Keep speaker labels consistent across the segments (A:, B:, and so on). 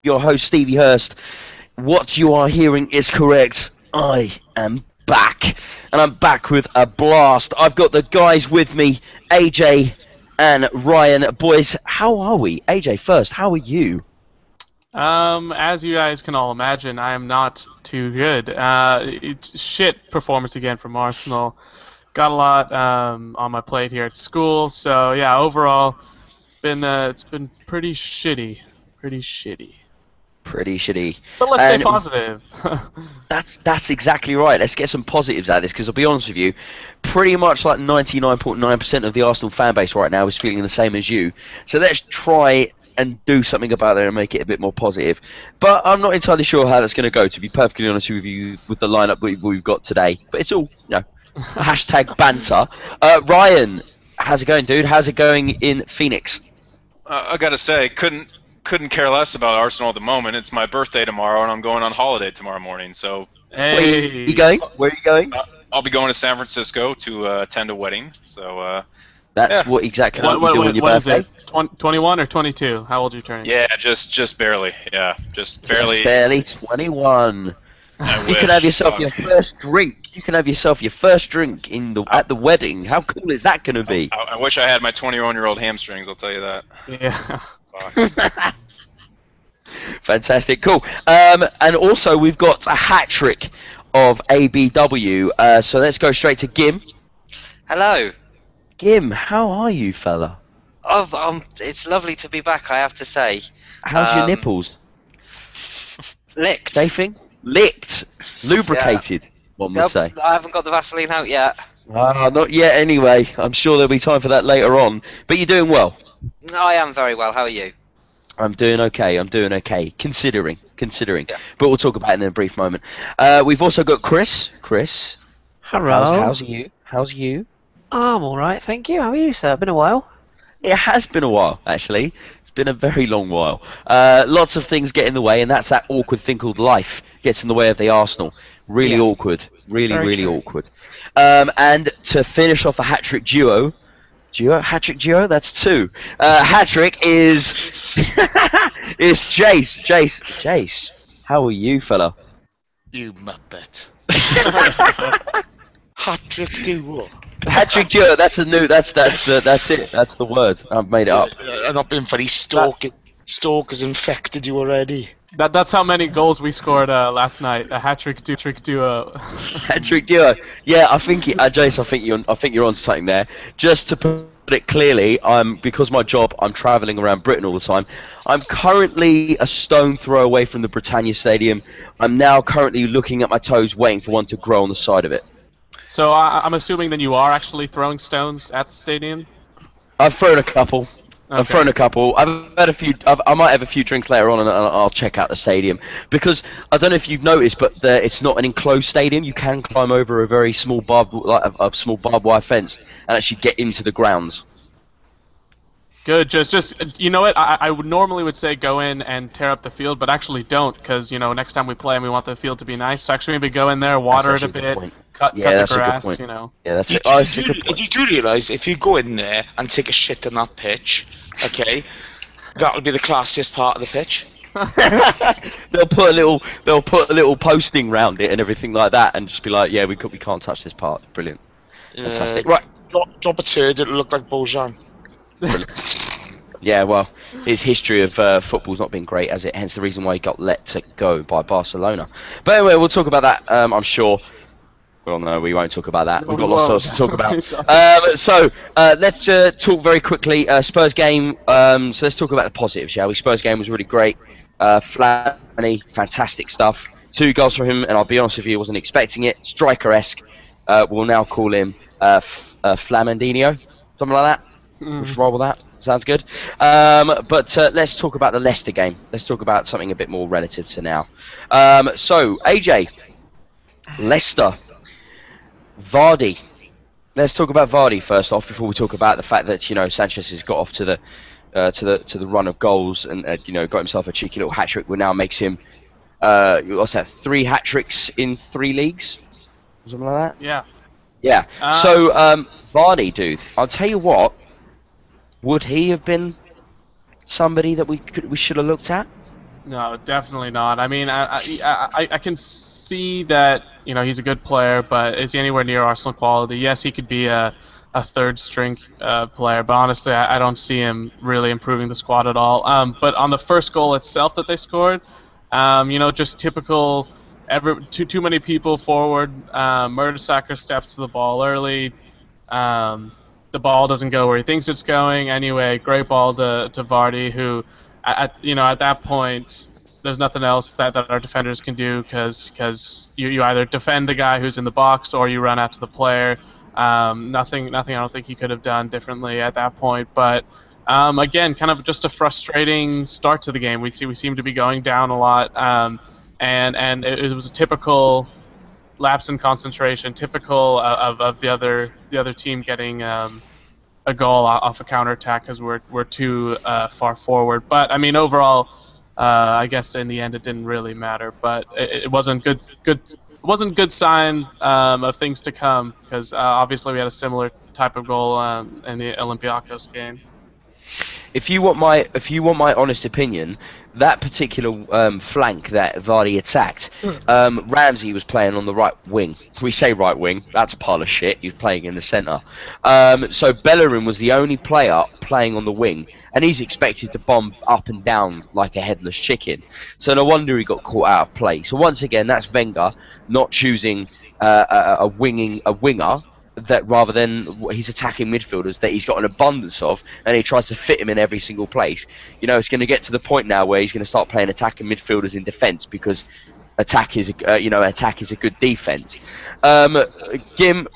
A: your host, Stevie Hurst. What you are hearing is correct. I am back. And I'm back with a blast. I've got the guys with me, AJ and Ryan. Boys, how are we? AJ first, how are you?
B: As you guys can all imagine, I am not too good. It's shit performance again from Arsenal. Got a lot on my plate here at school, so yeah, overall, it's been pretty shitty. Pretty shitty.
A: But
B: let's stay positive.
A: That's exactly right. Let's get some positives out of this, because I'll be honest with you, pretty much like 99.9% of the Arsenal fan base right now is feeling the same as you. So let's try and do something about that and make it a bit more positive. But I'm not entirely sure how that's going to go, to be perfectly honest with you, with the lineup that we've got today. But it's all, hashtag banter. Ryan, how's it going, dude? How's it going in Phoenix?
C: I gotta say, couldn't care less about Arsenal at the moment. It's my birthday tomorrow, and I'm going on holiday tomorrow morning. So,
B: hey.
A: Where are you going?
C: I'll be going to San Francisco to attend a wedding. So,
A: that's what you do on your birthday.
B: Is it? 21 or 22? How old are you turning?
C: Yeah, just barely. Yeah, just barely.
A: Just barely 21. You
C: wish.
A: can have yourself your first drink. You can have yourself your first drink at the wedding. How cool is that going to be?
C: I wish I had my 21-year-old hamstrings. I'll tell you that.
B: Yeah.
A: Fantastic, cool. And also we've got a hat trick of ABW. So let's go straight to Gim.
D: Hello.
A: Gim, how are you, fella?
D: It's lovely to be back, I have to say.
A: How's your nipples?
D: Licked.
A: Chafing? Licked. Lubricated, one would say.
D: I haven't got the Vaseline out yet.
A: Not yet anyway. I'm sure there'll be time for that later on. But you're doing well.
D: I am very well. How are you?
A: I'm doing okay. Considering.
D: Yeah.
A: But we'll talk about it in a brief moment. We've also got Chris. Chris.
E: Hello.
A: How's you?
E: I'm alright, thank you. How are you, sir? Been a while.
A: It has been a while, actually. It's been a very long while. Lots of things get in the way, and that's that awkward thing called life gets in the way of the Arsenal. Really
E: Yes.
A: awkward. Really
E: true.
A: awkward. And to finish off the hat-trick duo... Hat-trick duo? That's two. Hat-trick is... is Jace. Jace, how are you, fella?
F: You muppet. Hat-trick duo.
A: Hat-trick duo, that's it. That's the word. I've made it up.
F: I've not been very stalkers infected you already.
B: That's how many goals we scored last night. A hat-trick duo.
A: Hat-trick duo. Yeah, I think Jace, I think you're onto something there. Just to put it clearly, because my job, I'm travelling around Britain all the time. I'm currently a stone throw away from the Britannia Stadium. I'm now currently looking at my toes, waiting for one to grow on the side of it.
B: So I'm assuming then you are actually throwing stones at the stadium?
A: I've thrown a couple.
B: Okay.
A: I've thrown a couple. I've had a few. I might have a few drinks later on, and I'll check out the stadium, because I don't know if you've noticed, but it's not an enclosed stadium. You can climb over a very small a small barbed wire fence and actually get into the grounds.
B: Good. Just you know what? I would normally say go in and tear up the field, but actually don't, because next time we play and we want the field to be nice. So actually maybe go in there, water it a bit, cut the grass.
A: Yeah, that's it.
F: You do realise if you go in there and take a shit on that pitch, okay, that'll be the classiest part of the pitch.
A: They'll put a little posting round it and everything like that, and just be like, yeah, we can't touch this part. Brilliant. Fantastic.
F: Right, drop a turd. It'll look like Bojan.
A: Yeah, well, his history of football's not been great, has it? Hence the reason why he got let to go by Barcelona. But anyway, we'll talk about that, I'm sure. Well, no, we won't talk about that. We've got lots else to talk about. So, let's talk very quickly. Spurs game. So let's talk about the positives, shall we? Spurs game was really great. Flamini, fantastic stuff. 2 goals from him, and I'll be honest with you, I wasn't expecting it. Striker-esque. We'll now call him Flamandinho, something like that. We'll just roll with that. Sounds good. But let's talk about the Leicester game. Let's talk about something a bit more relative to now. So, AJ, Leicester, Vardy. Let's talk about Vardy first off before we talk about the fact that Sanchez has got off to the run of goals and got himself a cheeky little hat trick, which now makes him what's that? 3 hat tricks in 3 leagues, something like that.
B: Yeah.
A: Yeah. So Vardy, dude, I'll tell you what. Would he have been somebody that we should have looked at?
B: No, definitely not. I mean, I can see that he's a good player, but is he anywhere near Arsenal quality? Yes, he could be a third string player, but honestly, I don't see him really improving the squad at all. But on the first goal itself that they scored, just typical. Too many people forward. Mertesacker steps to the ball early. The ball doesn't go where he thinks it's going. Anyway, great ball to Vardy, who, at that point, there's nothing else that our defenders can do because you either defend the guy who's in the box or you run out to the player. Nothing. I don't think he could have done differently at that point. But again, kind of just a frustrating start to the game. We seem to be going down a lot, and it was a typical lapse in concentration, typical of the other team getting a goal off a counterattack because we're too far forward. But I mean, overall, I guess in the end it didn't really matter. But it wasn't good sign of things to come because obviously we had a similar type of goal in the Olympiacos game.
A: If you want my honest opinion, that particular flank that Vardy attacked, Ramsey was playing on the right wing. We say right wing, that's a pile of shit. He was playing in the centre. So Bellerin was the only player playing on the wing, and he's expected to bomb up and down like a headless chicken. So no wonder he got caught out of play. So once again, that's Wenger not choosing a winger. That rather than he's attacking midfielders that he's got an abundance of, and he tries to fit him in every single place. It's going to get to the point now where he's going to start playing attacking midfielders in defence because attack is a good defence. Gim,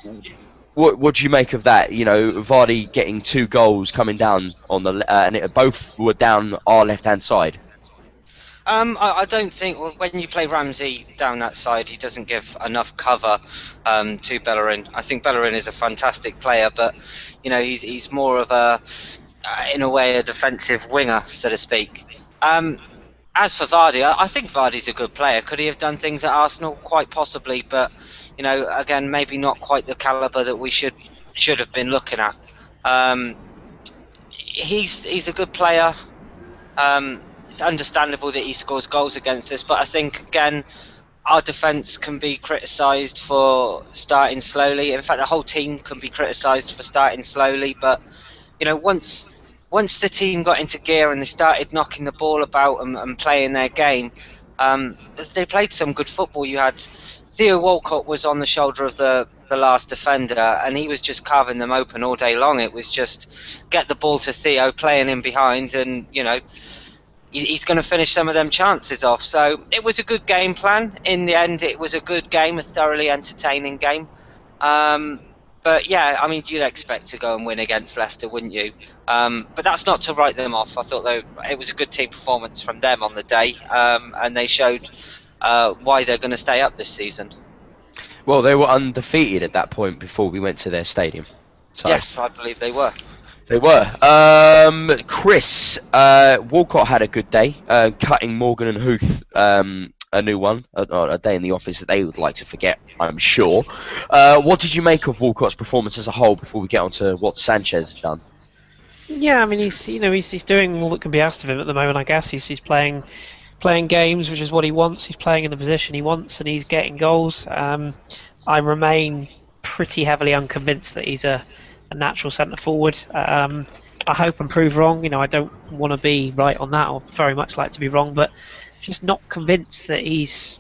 A: what do you make of that? Vardy getting 2 goals coming down on the and both were down our left-hand side.
D: I don't think when you play Ramsey down that side, he doesn't give enough cover to Bellerin. I think Bellerin is a fantastic player, but he's more of in a way, a defensive winger, so to speak. As for Vardy, I think Vardy's a good player. Could he have done things at Arsenal? Quite possibly, but again, maybe not quite the caliber that we should have been looking at. He's a good player. It's understandable that he scores goals against us, but I think, again, our defence can be criticised for starting slowly. In fact, the whole team can be criticised for starting slowly, but once the team got into gear and they started knocking the ball about and playing their game, they played some good football. You had Theo Walcott was on the shoulder of the last defender, and he was just carving them open all day long. It was just get the ball to Theo, playing in behind, and he's going to finish some of them chances off. So it was a good game plan. In the end, it was a good game, a thoroughly entertaining game. But yeah, I mean, you'd expect to go and win against Leicester, wouldn't you? But that's not to write them off. I thought it was a good team performance from them on the day, and they showed why they're going to stay up this season.
A: Well, they were undefeated at that point before we went to their stadium. So.
D: Yes, I believe they were.
A: They were. Chris, Walcott had a good day, cutting Morgan and Huth a new one, a day in the office that they would like to forget, I'm sure. What did you make of Walcott's performance as a whole before we get on to what Sanchez has done?
E: Yeah, I mean, he's doing all that can be asked of him at the moment, I guess. He's playing games, which is what he wants. He's playing in the position he wants, and he's getting goals. I remain pretty heavily unconvinced that he's a natural centre forward. I hope I'm proved wrong. I don't want to be right on that, or very much like to be wrong, but just not convinced that he's.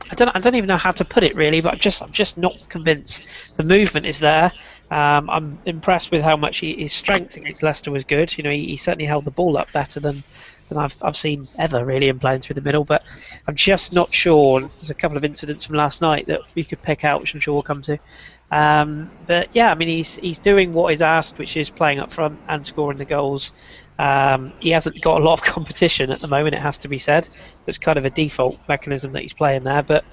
E: I don't even know how to put it really, but I'm just not convinced. The movement is there. I'm impressed with how much his strength against Leicester was good. He certainly held the ball up better than I've seen ever really in playing through the middle. But I'm just not sure. There's a couple of incidents from last night that we could pick out, which I'm sure we'll come to. But yeah, I mean, he's doing what is asked, which is playing up front and scoring the goals. He hasn't got a lot of competition at the moment, it has to be said. So it's kind of a default mechanism that he's playing there. But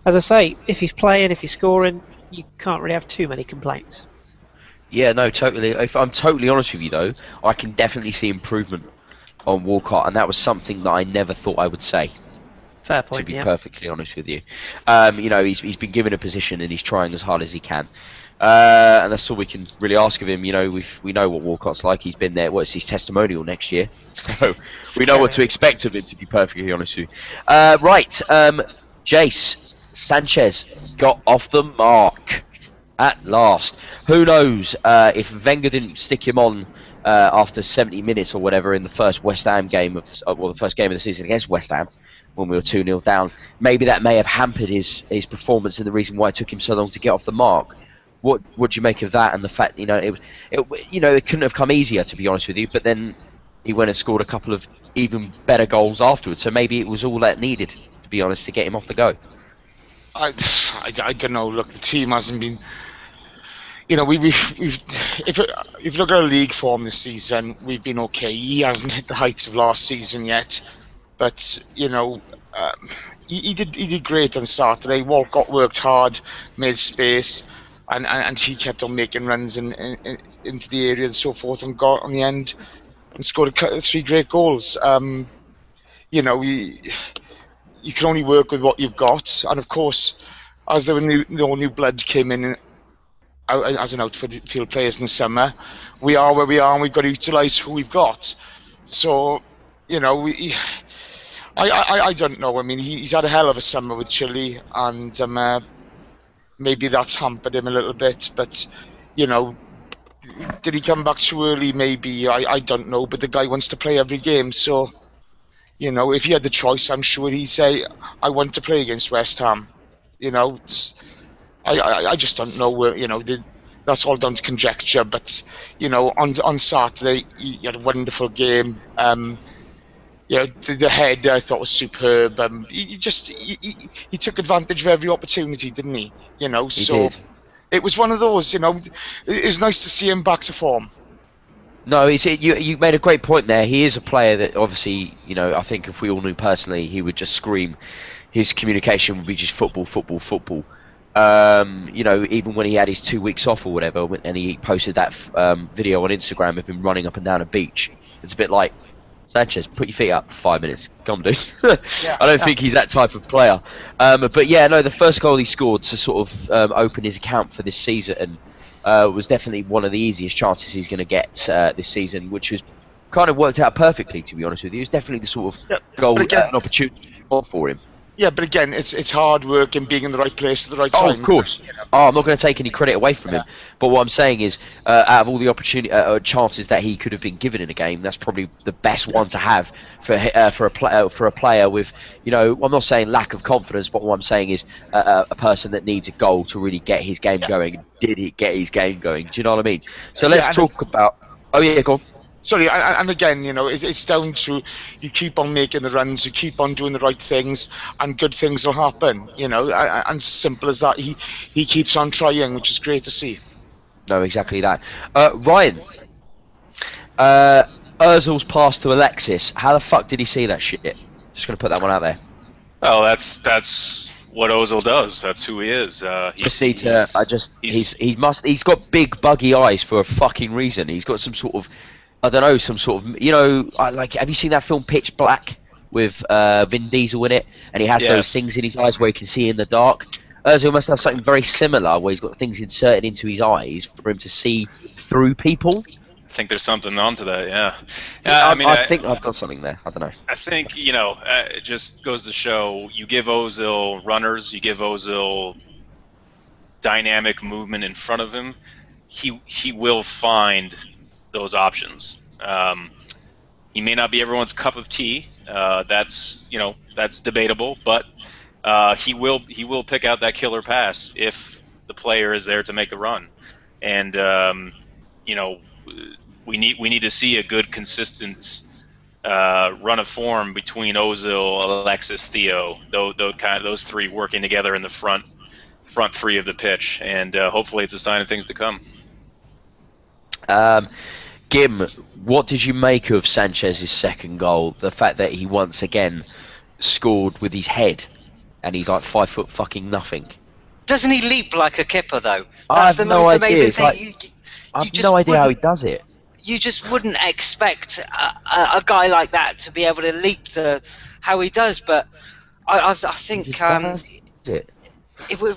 E: as I say, if he's playing, if he's scoring, you can't really have too many complaints.
A: Yeah, no, totally. If I'm totally honest with you, though, I can definitely see improvement on Walcott, and that was something that I never thought I would say.
E: Fair point,
A: to be perfectly honest with you. He's been given a position and he's trying as hard as he can. And that's all we can really ask of him. You know, we know what Walcott's like. He's been there. What's his testimonial next year? So we know what to expect of him, to be perfectly honest with you. Right, Jace, Sanchez got off the mark at last. Who knows if Wenger didn't stick him on after 70 minutes or whatever in the first West Ham game, the first game of the season against West Ham, when we were 2-0 down, maybe that may have hampered his performance and the reason why it took him so long to get off the mark. What do you make of that and the fact, you know, it couldn't have come easier, to be honest with you, but then he went and scored a couple of even better goals afterwards, so maybe it was all that needed, to be honest, to get him off the go.
F: I don't know. Look, the team hasn't been. You know, if you look at our league form this season, we've been okay. He hasn't hit the heights of last season yet, but you know, he did great on Saturday. Walcott worked hard, made space, and he kept on making runs into the area and so forth, and got on the end and scored 3 great goals. You know, you can only work with what you've got, and of course, as there were new blood came in as an outfield players in the summer, we are where we are, and we've got to utilise who we've got. So, you know, I don't know. I mean, he's had a hell of a summer with Chile, and maybe that's hampered him a little bit. But, you know, did he come back too early? Maybe, I don't know. But the guy wants to play every game, so, you know, if he had the choice, I'm sure he'd say, I want to play against West Ham. You know, I just don't know where, you know, that's all down to conjecture. But, you know, on Saturday, he had a wonderful game. You know, the head I thought was superb. He took advantage of every opportunity, didn't he? You know, so it was one of those. You know, it was nice to see him back to form.
A: No, you made a great point there. He is a player that obviously, you know, I think if we all knew personally, he would just scream. His communication would be just football, football, football. You know, even when he had his 2 weeks off or whatever, and he posted that video on Instagram of him running up and down a beach, it's a bit like, Sanchez, put your feet up for 5 minutes. Come on, dude. I don't think he's that type of player. But yeah, no, the first goal he scored to sort of open his account for this season was definitely one of the easiest chances he's going to get this season, which was kind of worked out perfectly, to be honest with you. It was definitely the sort of goal, an opportunity for him.
F: Yeah, but again, it's hard work and being in the right place at the right time.
A: Oh, of course. I'm not going to take any credit away from him. But what I'm saying is, out of all the chances that he could have been given in a game, that's probably the best one to have for a player with, you know, I'm not saying lack of confidence, but what I'm saying is a person that needs a goal to really get his game going. Did he get his game going? Do you know what I mean? So let's talk about. Oh yeah, go on.
F: Sorry, and again, you know, it's down to you keep on making the runs, you keep on doing the right things, and good things will happen. You know, and simple as that. He keeps on trying, which is great to see.
A: No, exactly that. Ryan, Ozil's pass to Alexis. How the fuck did he see that shit? Just gonna put that one out there.
C: Oh, that's what Ozil does. That's who he is. He's got big buggy eyes for a fucking reason. He's got some sort of, I don't know, some sort of, you know, have you seen that film Pitch Black with Vin Diesel in it? And he has those things in his eyes where he can see in the dark. Ozil must have something very similar where he's got things inserted into his eyes for him to see through people. I think there's something onto that, yeah.
A: I think I've got something there. I don't know.
C: I think, you know, it just goes to show, you give Ozil runners, you give Ozil dynamic movement in front of him, he will find those options. He may not be everyone's cup of tea. That's debatable, but he will pick out that killer pass if the player is there to make the run. And you know, we need to see a good, consistent run of form between Ozil, Alexis, Theo. Those three working together in the front three of the pitch, and hopefully it's a sign of things to come.
A: Gim, what did you make of Sanchez's second goal? The fact that he once again scored with his head, and he's like 5 foot fucking nothing.
D: Doesn't he leap like a kipper though?
A: I have no idea. I have no idea how he does it.
D: You just wouldn't expect a guy like that to be able to leap how he does, but I think
A: Does it?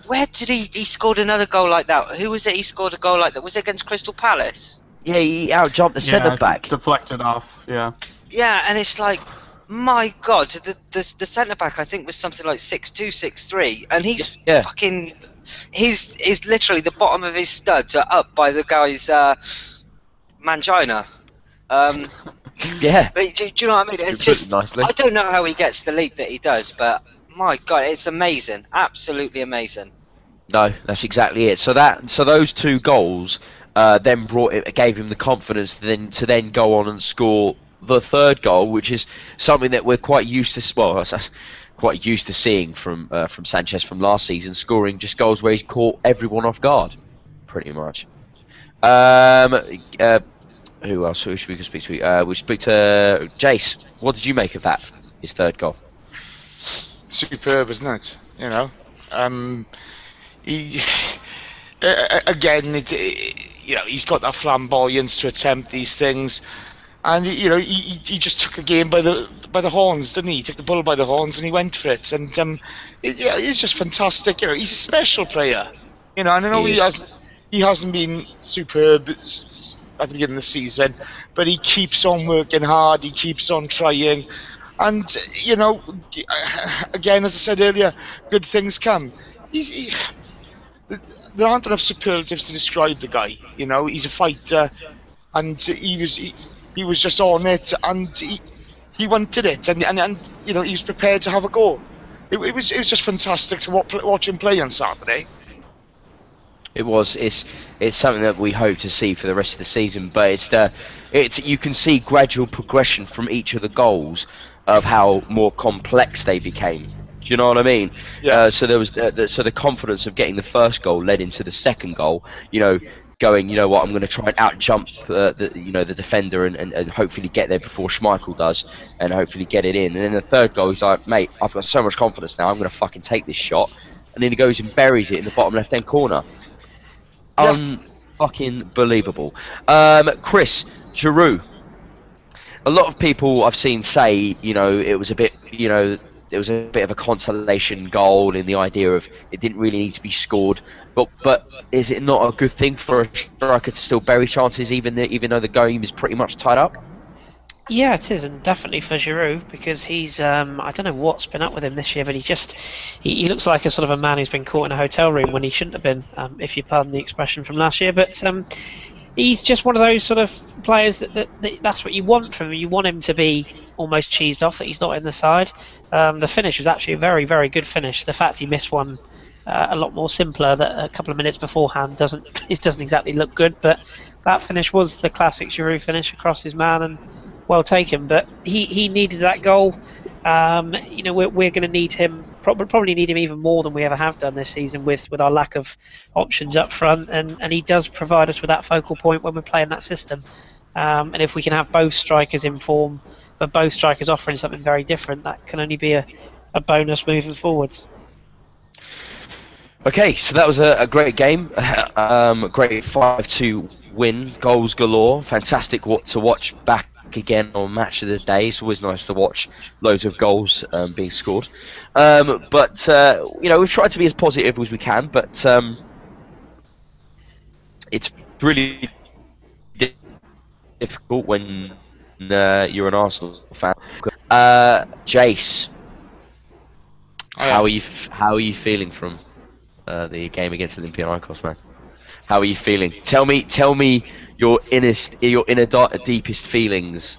D: Where did he scored another goal like that? Who was it? He scored a goal like that. Was it against Crystal Palace?
A: Yeah, he out-jumped the centre back.
B: Deflected off. Yeah.
D: Yeah, and it's like, my God, the centre back I think was something like 6'2", 6'3", and he's fucking, he's literally the bottom of his studs are up by the guy's mangina.
A: Yeah.
D: But do you know what I mean? It's just,
A: nicely.
D: I don't know how he gets the leap that he does, but my God, it's amazing, absolutely amazing.
A: No, that's exactly it. So those 2 goals then gave him the confidence to then go on and score the 3rd goal, which is something that we're quite used to. Well, quite used to seeing from Sanchez from last season, scoring just goals where he's caught everyone off guard, pretty much. Who else? Who should we speak to? We speak to Jace. What did you make of that? His 3rd goal.
F: Superb, isn't it? You know, he again, you know, he's got that flamboyance to attempt these things, and you know, he just took the game by the horns, didn't he? He took the bull by the horns and he went for it, and he's just fantastic. You know, he's a special player. You know, and I know he hasn't been superb at the beginning of the season, but he keeps on working hard. He keeps on trying. And, you know, again, as I said earlier, good things come. There aren't enough superlatives to describe the guy. You know, he's a fighter, and he was just on it, and he wanted it, and you know, he was prepared to have a go. It was just fantastic to watch him play on Saturday.
A: It was. It's something that we hope to see for the rest of the season, but it's you can see gradual progression from each of the goals of how more complex they became. Do you know what I mean?
F: Yeah.
A: So there was so the confidence of getting the 1st goal led into the 2nd goal. You know, going, you know what, I'm going to try and out-jump the defender and hopefully get there before Schmeichel does, and hopefully get it in. And then the 3rd goal, he's like, mate, I've got so much confidence now, I'm going to fucking take this shot. And then he goes and buries it in the bottom left-hand corner.
F: Yeah.
A: Unfucking believable. Chris, Giroud. A lot of people I've seen say, you know, it was a bit of a consolation goal in the idea of it didn't really need to be scored. But is it not a good thing for a striker to still bury chances even though the game is pretty much tied up?
E: Yeah, it is, and definitely for Giroud, because he's I don't know what's been up with him this year, but he looks like a sort of a man who's been caught in a hotel room when he shouldn't have been, if you pardon the expression from last year. But he's just one of those sort of players that's what you want from him. You want him to be almost cheesed off that he's not in the side. The finish was actually a very, very good finish. The fact he missed one a lot more simpler that a couple of minutes beforehand doesn't exactly look good, but that finish was the classic Giroud finish across his man, and well taken. But he needed that goal. You know, we're going to need him, probably need him even more than we ever have done this season with our lack of options up front, and he does provide us with that focal point when we're playing that system. And if we can have both strikers in form, but both strikers offering something very different, that can only be a bonus moving forwards.
A: Okay, so that was a great game, great 5-2 win, goals galore, fantastic to watch back again on Match of the Day. It's always nice to watch loads of goals being scored. But you know, we've tried to be as positive as we can, but it's really difficult when you're an Arsenal fan. Jace, how are you feeling from the game against Olympiacos, man? How are you feeling? Tell me your deepest feelings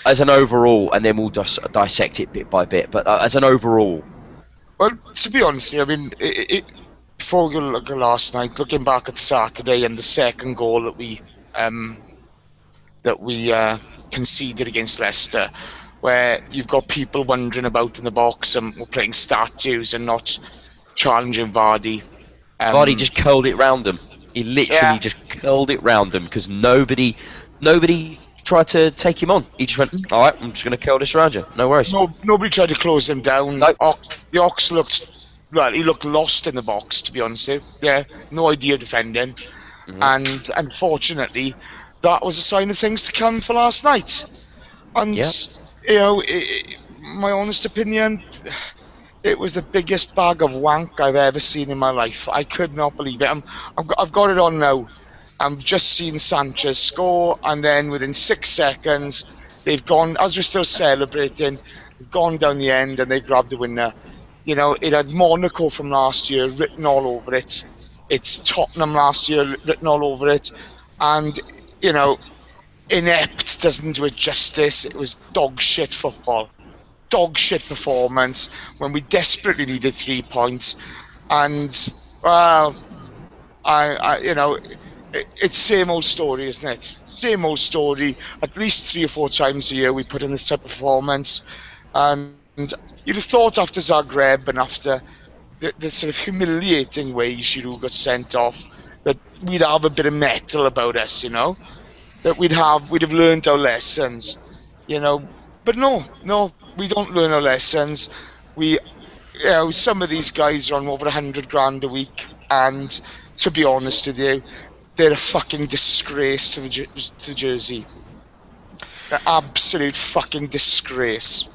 A: as an overall, and then we'll dissect it bit by bit. But as an overall,
F: well, to be honest, I mean, before we look at last night, looking back at Saturday and the 2nd goal that we conceded against Leicester, where you've got people wandering about in the box and we're playing statues and not challenging Vardy.
A: Vardy just curled it round them. He literally just curled it round them because nobody tried to take him on. He just went, all right, I'm just going to curl this around you. No worries.
F: Nobody tried to close him down.
A: Nope.
F: The Ox he looked lost in the box, to be honest with you. Yeah, no idea defending. Mm-hmm. And unfortunately, that was a sign of things to come for last night. And, you know, my honest opinion, It was the biggest bag of wank I've ever seen in my life. I could not believe it. I've got it on now. I've just seen Sanchez score, and then within 6 seconds, they've gone, as we're still celebrating, they've gone down the end and they've grabbed the winner. You know, it had Monaco from last year written all over it. It's Tottenham last year written all over it. And, you know, inept doesn't do it justice. It was dog shit football. Dog shit performance when we desperately needed 3 points. And, well, you know, it's same old story, isn't it? Same old story. At least 3 or 4 times a year we put in this type of performance. And you'd have thought after Zagreb and after the sort of humiliating way Giroud got sent off that we'd have a bit of metal about us, you know? That we'd have learned our lessons, you know? But no, we don't learn our lessons. You know, some of these guys are on over 100 grand a week, and to be honest with you, they're a fucking disgrace to the jersey. An absolute fucking disgrace.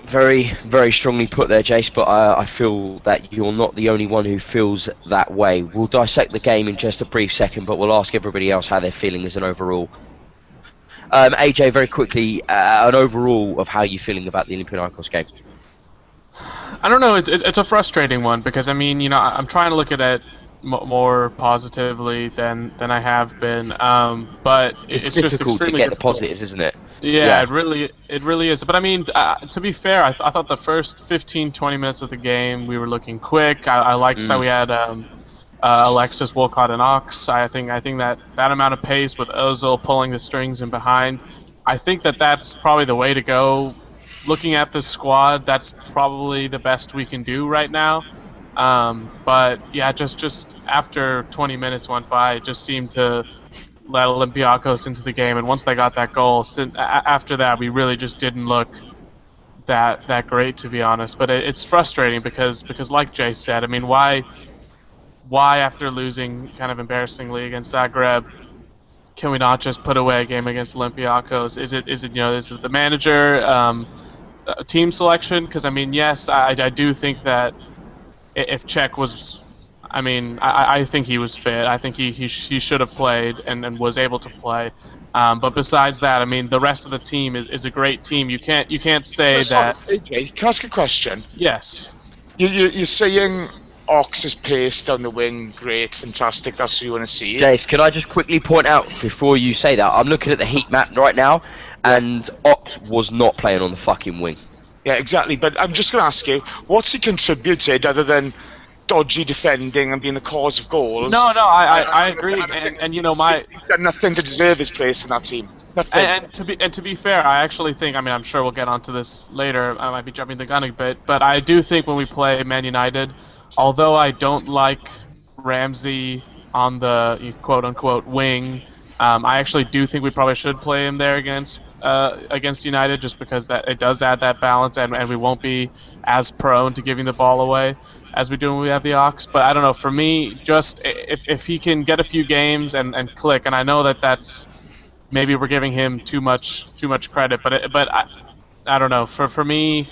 A: Very, very strongly put there, Jace, but I feel that you're not the only one who feels that way. We'll dissect the game in just a brief second, but we'll ask everybody else how they're feeling as an overall. AJ, very quickly, an overall of how you're feeling about the Olympiacos game.
B: I don't know. It's a frustrating one because I mean, you know, I'm trying to look at it more positively than I have been. But it's just
A: difficult to get the positives, isn't it?
B: Yeah, it really is. But I mean, to be fair, I thought the first 15-20 minutes of the game we were looking quick. I liked that we had Alexis, Walcott, and Ox. I think that amount of pace with Ozil pulling the strings in behind, I think that's probably the way to go. Looking at the squad, that's probably the best we can do right now. But yeah, just after 20 minutes went by, it just seemed to let Olympiacos into the game, and once they got that goal, after that we really just didn't look that great, to be honest. But it's frustrating because like Jay said, I mean, why after losing kind of embarrassingly against Zagreb, can we not just put away a game against Olympiacos? Is it the manager, team selection? Because I mean, yes, I do think that if Czech was, I mean, I think he was fit. I think he should have played and was able to play. But besides that, I mean, the rest of the team is a great team. You can't say that.
F: AJ, can I ask a question?
B: Yes.
F: You're saying Ox's pace down the wing, great, fantastic. That's what you want to see.
A: Jace, can I just quickly point out before you say that, I'm looking at the heat map right now, and Ox was not playing on the fucking wing.
F: Yeah, exactly. But I'm just going to ask you, what's he contributed other than dodgy defending and being the cause of goals?
B: No, I agree. And you know,
F: he's done nothing to deserve his place in that team. Nothing.
B: And to be fair, I actually think, I mean, I'm sure we'll get onto this later. I might be jumping the gun a bit, but I do think when we play Man United, although I don't like Ramsey on the quote-unquote wing, I actually do think we probably should play him there against United, just because that it does add that balance, and we won't be as prone to giving the ball away as we do when we have the Ox. But I don't know, for me, just if he can get a few games and click, and I know that's maybe we're giving him too much credit, but I don't know, for me,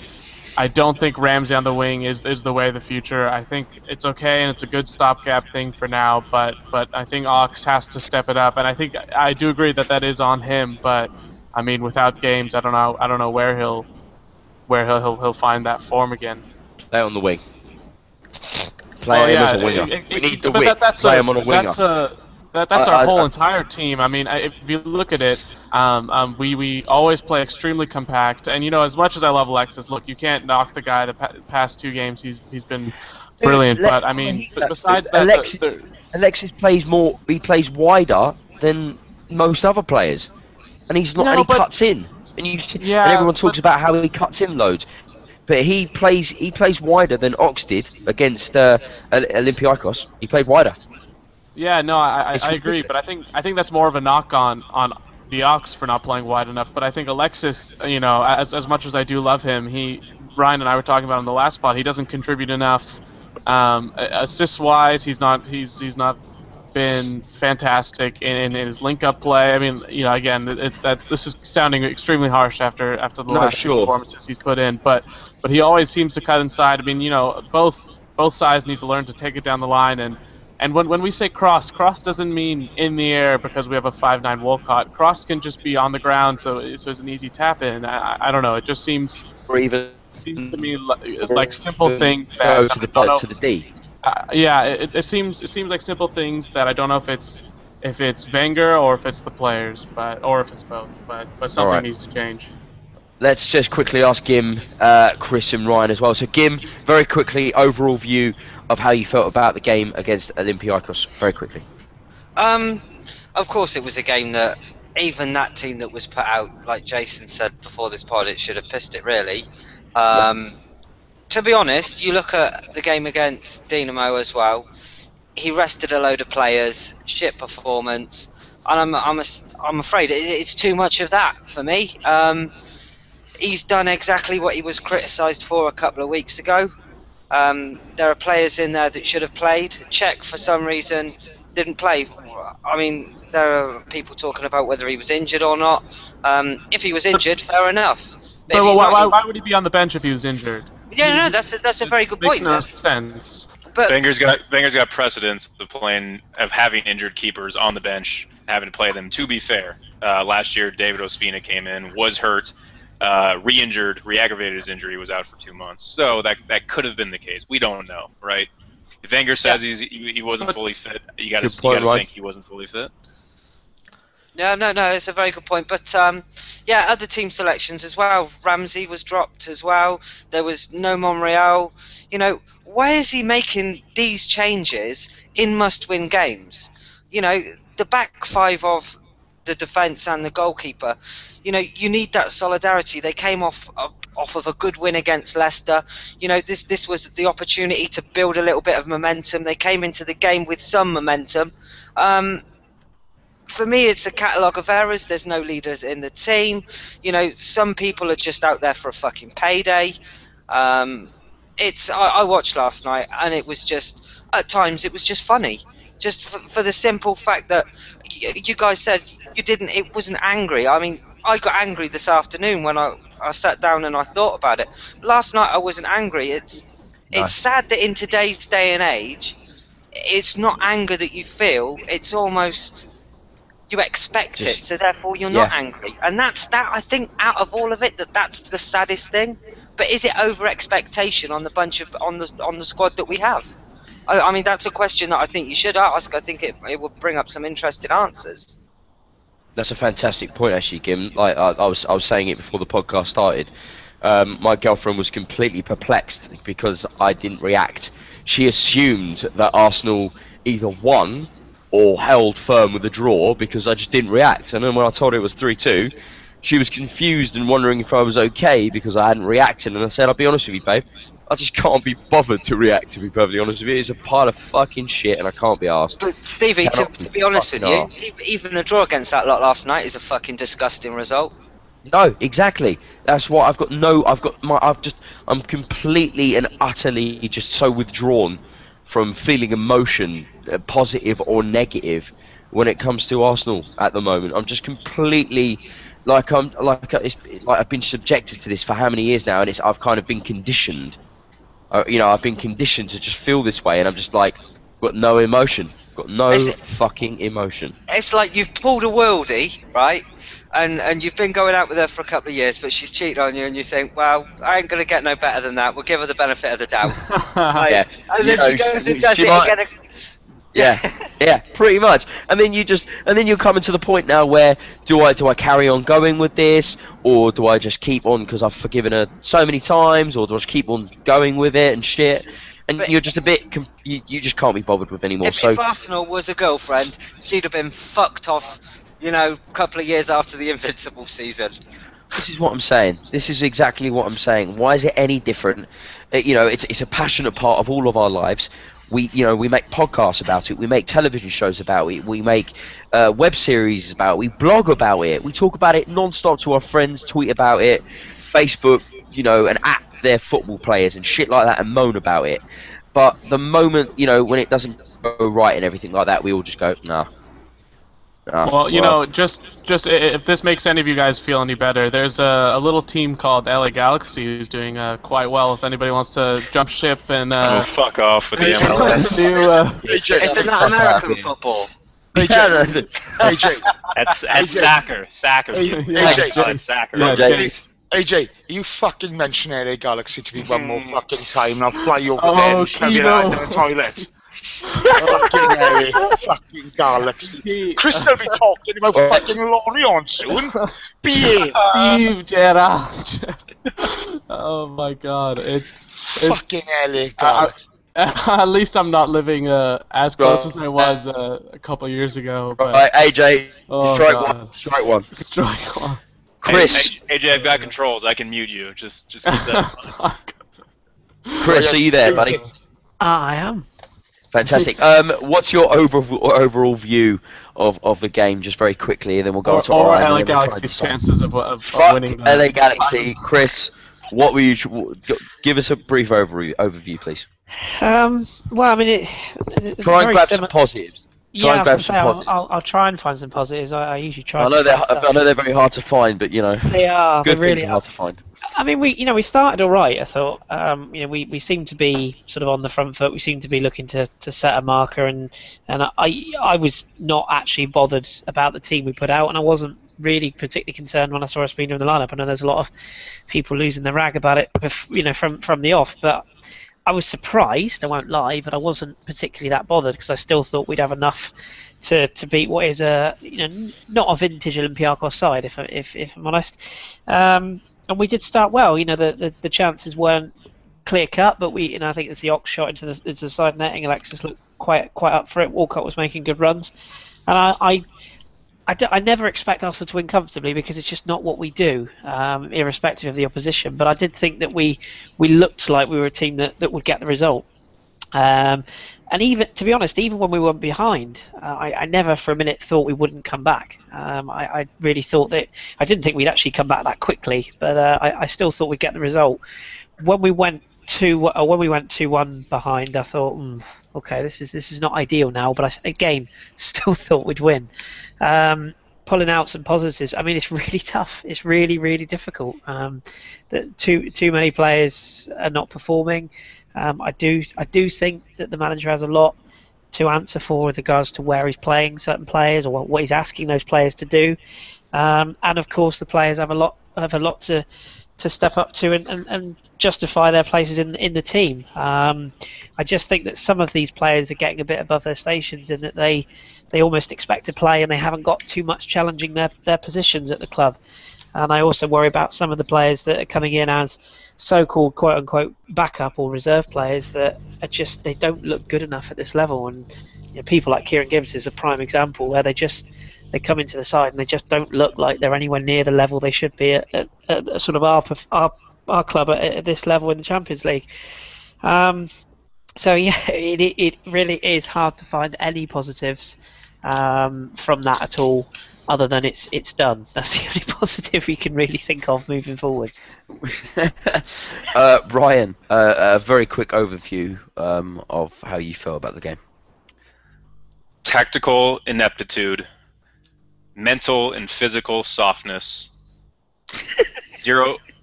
B: I don't think Ramsey on the wing is the way of the future. I think it's okay and it's a good stopgap thing for now, but I think Ox has to step it up, and I think I do agree that is on him. But I mean, without games, I don't know where he'll find that form again.
A: Play on the wing. Play him as a winger. We need the width. Play him on a winger.
B: That's our whole entire team. I mean, if you look at it, we always play extremely compact. And, you know, as much as I love Alexis, look, you can't knock the guy. The past 2 games, he's been brilliant. But, I mean, besides that...
A: Alexis plays more... He plays wider than most other players. And he's not... and he cuts in. And, and everyone talks about how he cuts in loads. But he plays wider than Ox did against Olympiacos. He played wider.
B: Yeah, no, I agree, but I think that's more of a knock on the Ox for not playing wide enough. But I think Alexis, you know, as much as I do love him, Ryan and I were talking about in the last spot, he doesn't contribute enough. Assist-wise, he's not been fantastic in his link-up play. I mean, again, this is sounding extremely harsh after the last two performances he's put in, but he always seems to cut inside. I mean, both sides need to learn to take it down the line, and when we say cross doesn't mean in the air because we have a 5'9" Wolcott. Cross can just be on the ground, so it's an easy tap in. I don't know. It just seems to me like simple things that
A: go to the D.
B: It seems like simple things that I don't know if it's Wenger or if it's the players, or if it's both. But something needs to change.
A: Let's just quickly ask Gim, Chris, and Ryan as well. So Gim, very quickly, overall view of how you felt about the game against Olympiacos. Very quickly.
D: Of course, it was a game that even that team that was put out, like Jason said before this pod, it should have pissed it really. To be honest, you look at the game against Dinamo as well. He rested a load of players, shit performance, and I'm afraid it's too much of that for me. He's done exactly what he was criticised for a couple of weeks ago. There are players in there that should have played. Czech, for some reason, didn't play. I mean, there are people talking about whether he was injured or not. If he was injured, fair enough.
B: But why would he be on the bench if he was injured?
D: Yeah, no, that's a very good point.
B: Makes no sense.
D: But
C: Wenger's got precedence of having injured keepers on the bench, having to play them. To be fair, last year David Ospina came in, was hurt, re-injured, re-aggravated his injury, was out for 2 months. So that could have been the case. We don't know, right? If Wenger says he wasn't fully fit, you got to think he wasn't fully fit.
D: No, it's a very good point. But other team selections as well. Ramsey was dropped as well. There was no Monreal. Why is he making these changes in must-win games? The back five of the defence and the goalkeeper. You need that solidarity. They came off of a good win against Leicester. This was the opportunity to build a little bit of momentum. They came into the game with some momentum. For me, it's a catalogue of errors. There's no leaders in the team. Some people are just out there for a fucking payday. I watched last night, and it was just, at times, it was just funny. Just for the simple fact that you guys said it wasn't angry. I mean, I got angry this afternoon when I sat down and I thought about it. Last night I wasn't angry. It's sad that in today's day and age, it's not anger that you feel. It's almost... you expect it, so therefore you're not angry, and that's that. I think out of all of it, that's the saddest thing. But is it over expectation on the squad that we have? I mean, that's a question that I think you should ask. I think it will bring up some interesting answers.
A: That's a fantastic point, actually, Gim. Like I was saying it before the podcast started. My girlfriend was completely perplexed because I didn't react. She assumed that Arsenal either won or held firm with a draw because I just didn't react. And then when I told her it was 3-2, she was confused and wondering if I was okay because I hadn't reacted. And I said, I'll be honest with you, babe, I just can't be bothered to react, to be perfectly honest with you. It's a pile of fucking shit and I can't be arsed.
D: But Stevie, to be honest with you, even a draw against that lot last night is a fucking disgusting result.
A: No, exactly. That's why I'm completely and utterly just so withdrawn from feeling emotion, positive or negative, when it comes to Arsenal at the moment. I'm just completely I've been subjected to this for how many years now, and I've kind of been conditioned. I've been conditioned to just feel this way, and I'm just like, got no emotion, fucking emotion.
D: It's like you've pulled a worldie, right? And you've been going out with her for a couple of years, but she's cheated on you, and you think, well, I ain't gonna get no better than that. We'll give her the benefit of the doubt.
A: Yeah.
D: And then she goes and does it again.
A: Yeah, pretty much. And then you're coming to the point now where do I carry on going with this, or do I just keep on because I've forgiven her so many times, or do I just keep on going with it and shit? And you're just a bit, you just can't be bothered with anymore.
D: If Arsenal was a girlfriend, she'd have been fucked off, a couple of years after the Invincible season.
A: This is what I'm saying. This is exactly what I'm saying. Why is it any different? It's a passionate part of all of our lives. We make podcasts about it. We make television shows about it. We make web series about it. We blog about it. We talk about it non-stop to our friends, tweet about it, Facebook, and at their football players and shit like that and moan about it. But the moment, when it doesn't go right and everything like that, we all just go, nah.
B: Well, just if this makes any of you guys feel any better, there's a little team called LA Galaxy who's doing quite well. If anybody wants to jump ship and
C: fuck off with the MLS.
D: Isn't that American football?
F: AJ.
C: That's soccer.
F: AJ, you fucking mention LA Galaxy to me one more fucking time and I'll fly you over there and shove you out in the toilet. Fucking LA fucking Galaxy. Chris will be talking about fucking Lorient soon. Behave.
B: Steve Gerrard. Oh my god, it's
F: fucking LA Galaxy.
B: At least I'm not living as close as I was a couple of years ago. But...
A: Right, AJ, strike one. Chris.
C: Hey, AJ, I've got controls. I can mute you. Just keep that.
A: Chris, are you there, buddy?
E: I am.
A: Fantastic. What's your overall view of the game, just very quickly, and then we'll go on to
B: LA Galaxy's chances of winning.
A: LA Galaxy, Chris. What were you? Give us a brief overview, please.
E: Well, I mean,
A: try and grab some positives.
E: I'll try and find some positives. I usually try.
A: I know they're very hard to find, but
E: they are.
A: Good
E: they really
A: things are hard to find.
E: I mean, we started all right. I thought, we seemed to be sort of on the front foot. We seemed to be looking to set a marker, and I was not actually bothered about the team we put out, and I wasn't really particularly concerned when I saw us being in the lineup. I know there's a lot of people losing their rag about it, from the off, but I was surprised. I won't lie, but I wasn't particularly that bothered because I still thought we'd have enough to beat what is not a vintage Olympiacos side, if I'm honest. And we did start well. The chances weren't clear cut, but I think it's the Ox shot into the side netting. Alexis looked quite up for it. Walcott was making good runs, and I never expect Arsenal to win comfortably because it's just not what we do, irrespective of the opposition. But I did think that we looked like we were a team that would get the result. And even, to be honest, even when we weren't behind, I never for a minute thought we wouldn't come back. I really thought that I didn't think we'd actually come back that quickly, but I still thought we'd get the result. When we went 2-1 behind, I thought, okay, this is not ideal now, but I again still thought we'd win. Pulling out some positives. I mean, it's really tough. It's really, really difficult. That too many players are not performing. I do think that the manager has a lot to answer for with regards to where he's playing certain players or what he's asking those players to do, and of course the players have a lot to step up to and justify their places in the team. I just think that some of these players are getting a bit above their stations in that they almost expect to play and they haven't got too much challenging their positions at the club. And I also worry about some of the players that are coming in as so-called quote-unquote backup or reserve players that are just, they don't look good enough at this level. And people like Kieran Gibbs is a prime example where they come into the side and they just don't look like they're anywhere near the level they should be at sort of our club at this level in the Champions League. So yeah, it really is hard to find any positives from that at all. Other than it's done. That's the only positive we can really think of moving forwards.
A: Ryan, a very quick overview of how you feel about the game.
C: Tactical ineptitude, mental and physical softness,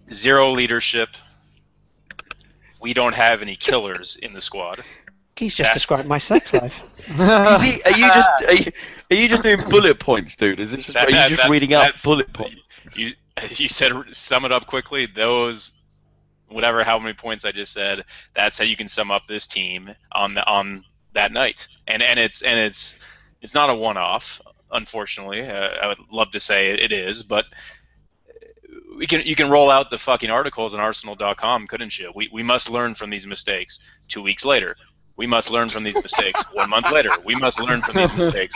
C: zero leadership. We don't have any killers in the squad.
E: He's just described my sex life.
A: Are you just doing bullet points, dude? Is it are you just reading out bullet points?
C: You said sum it up quickly. Those, how many points I just said. That's how you can sum up this team on that night. And it's not a one-off, unfortunately. I would love to say it is, but you can roll out the fucking articles on Arsenal.com, couldn't you? We must learn from these mistakes. 2 weeks later. We must learn from these mistakes. 1 month later, we must learn from these mistakes.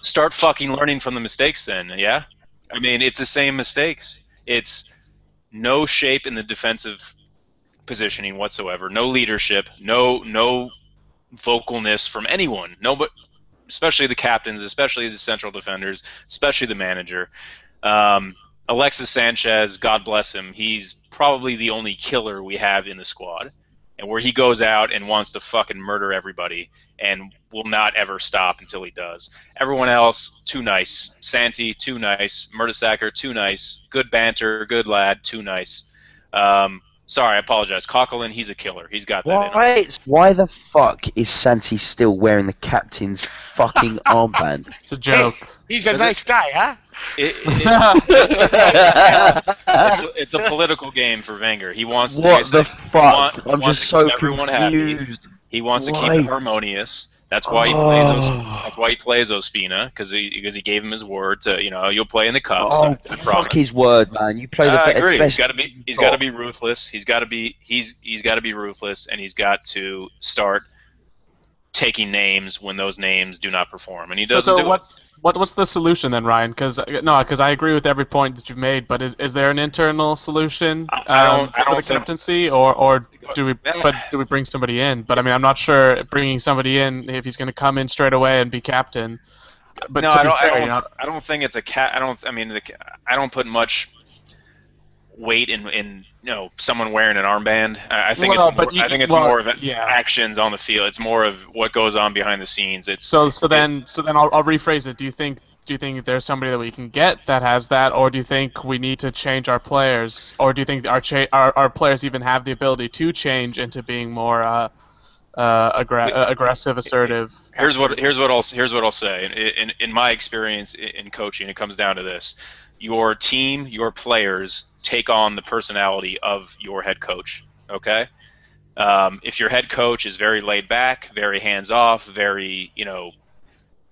C: Start fucking learning from the mistakes then, yeah? I mean, it's the same mistakes. It's no shape in the defensive positioning whatsoever, no leadership, no vocalness from anyone, but especially the captains, especially the central defenders, especially the manager. Alexis Sanchez, God bless him, he's probably the only killer we have in the squad. And where he goes out and wants to fucking murder everybody and will not ever stop until he does. Everyone else, too nice. Santi, too nice. Mertesacker, too nice. Good banter, good lad, too nice. Sorry, I apologize. Coquelin, he's a killer. He's got that in him.
A: Why the fuck is Santi still wearing the captain's fucking armband?
B: It's a joke.
F: Hey, he's a nice guy, huh?
C: It's a political game for Wenger. He wants
A: what the fuck? I'm just so
C: everyone
A: confused.
C: Happy. He wants to keep it harmonious. That's why he plays That's why he plays Ospina, because he gave him his word to, you'll play in the cups.
A: Oh, fuck his word, man! You play the
C: I agree.
A: best.
C: He's got to be ruthless. He's got to be ruthless, and he's got to start taking names when those names do not perform, and he doesn't.
B: So what's the solution then, Ryan? Because I agree with every point that you've made, but is there an internal solution for the captaincy, or do we bring somebody in? But I mean, I'm not sure bringing somebody in if he's going to come in straight away and be captain. But
C: no, I don't think it's a I don't put much weight in someone wearing an armband. I think it's more of actions on the field. It's more of what goes on behind the scenes.
B: So then I'll rephrase it. Do you think there's somebody that we can get that has that, or do you think we need to change our players, or do you think our players even have the ability to change into being more aggressive, assertive?
C: Here's what I'll say. In my experience in coaching, it comes down to this: your team, your players take on the personality of your head coach. Okay, if your head coach is very laid back, very hands off, very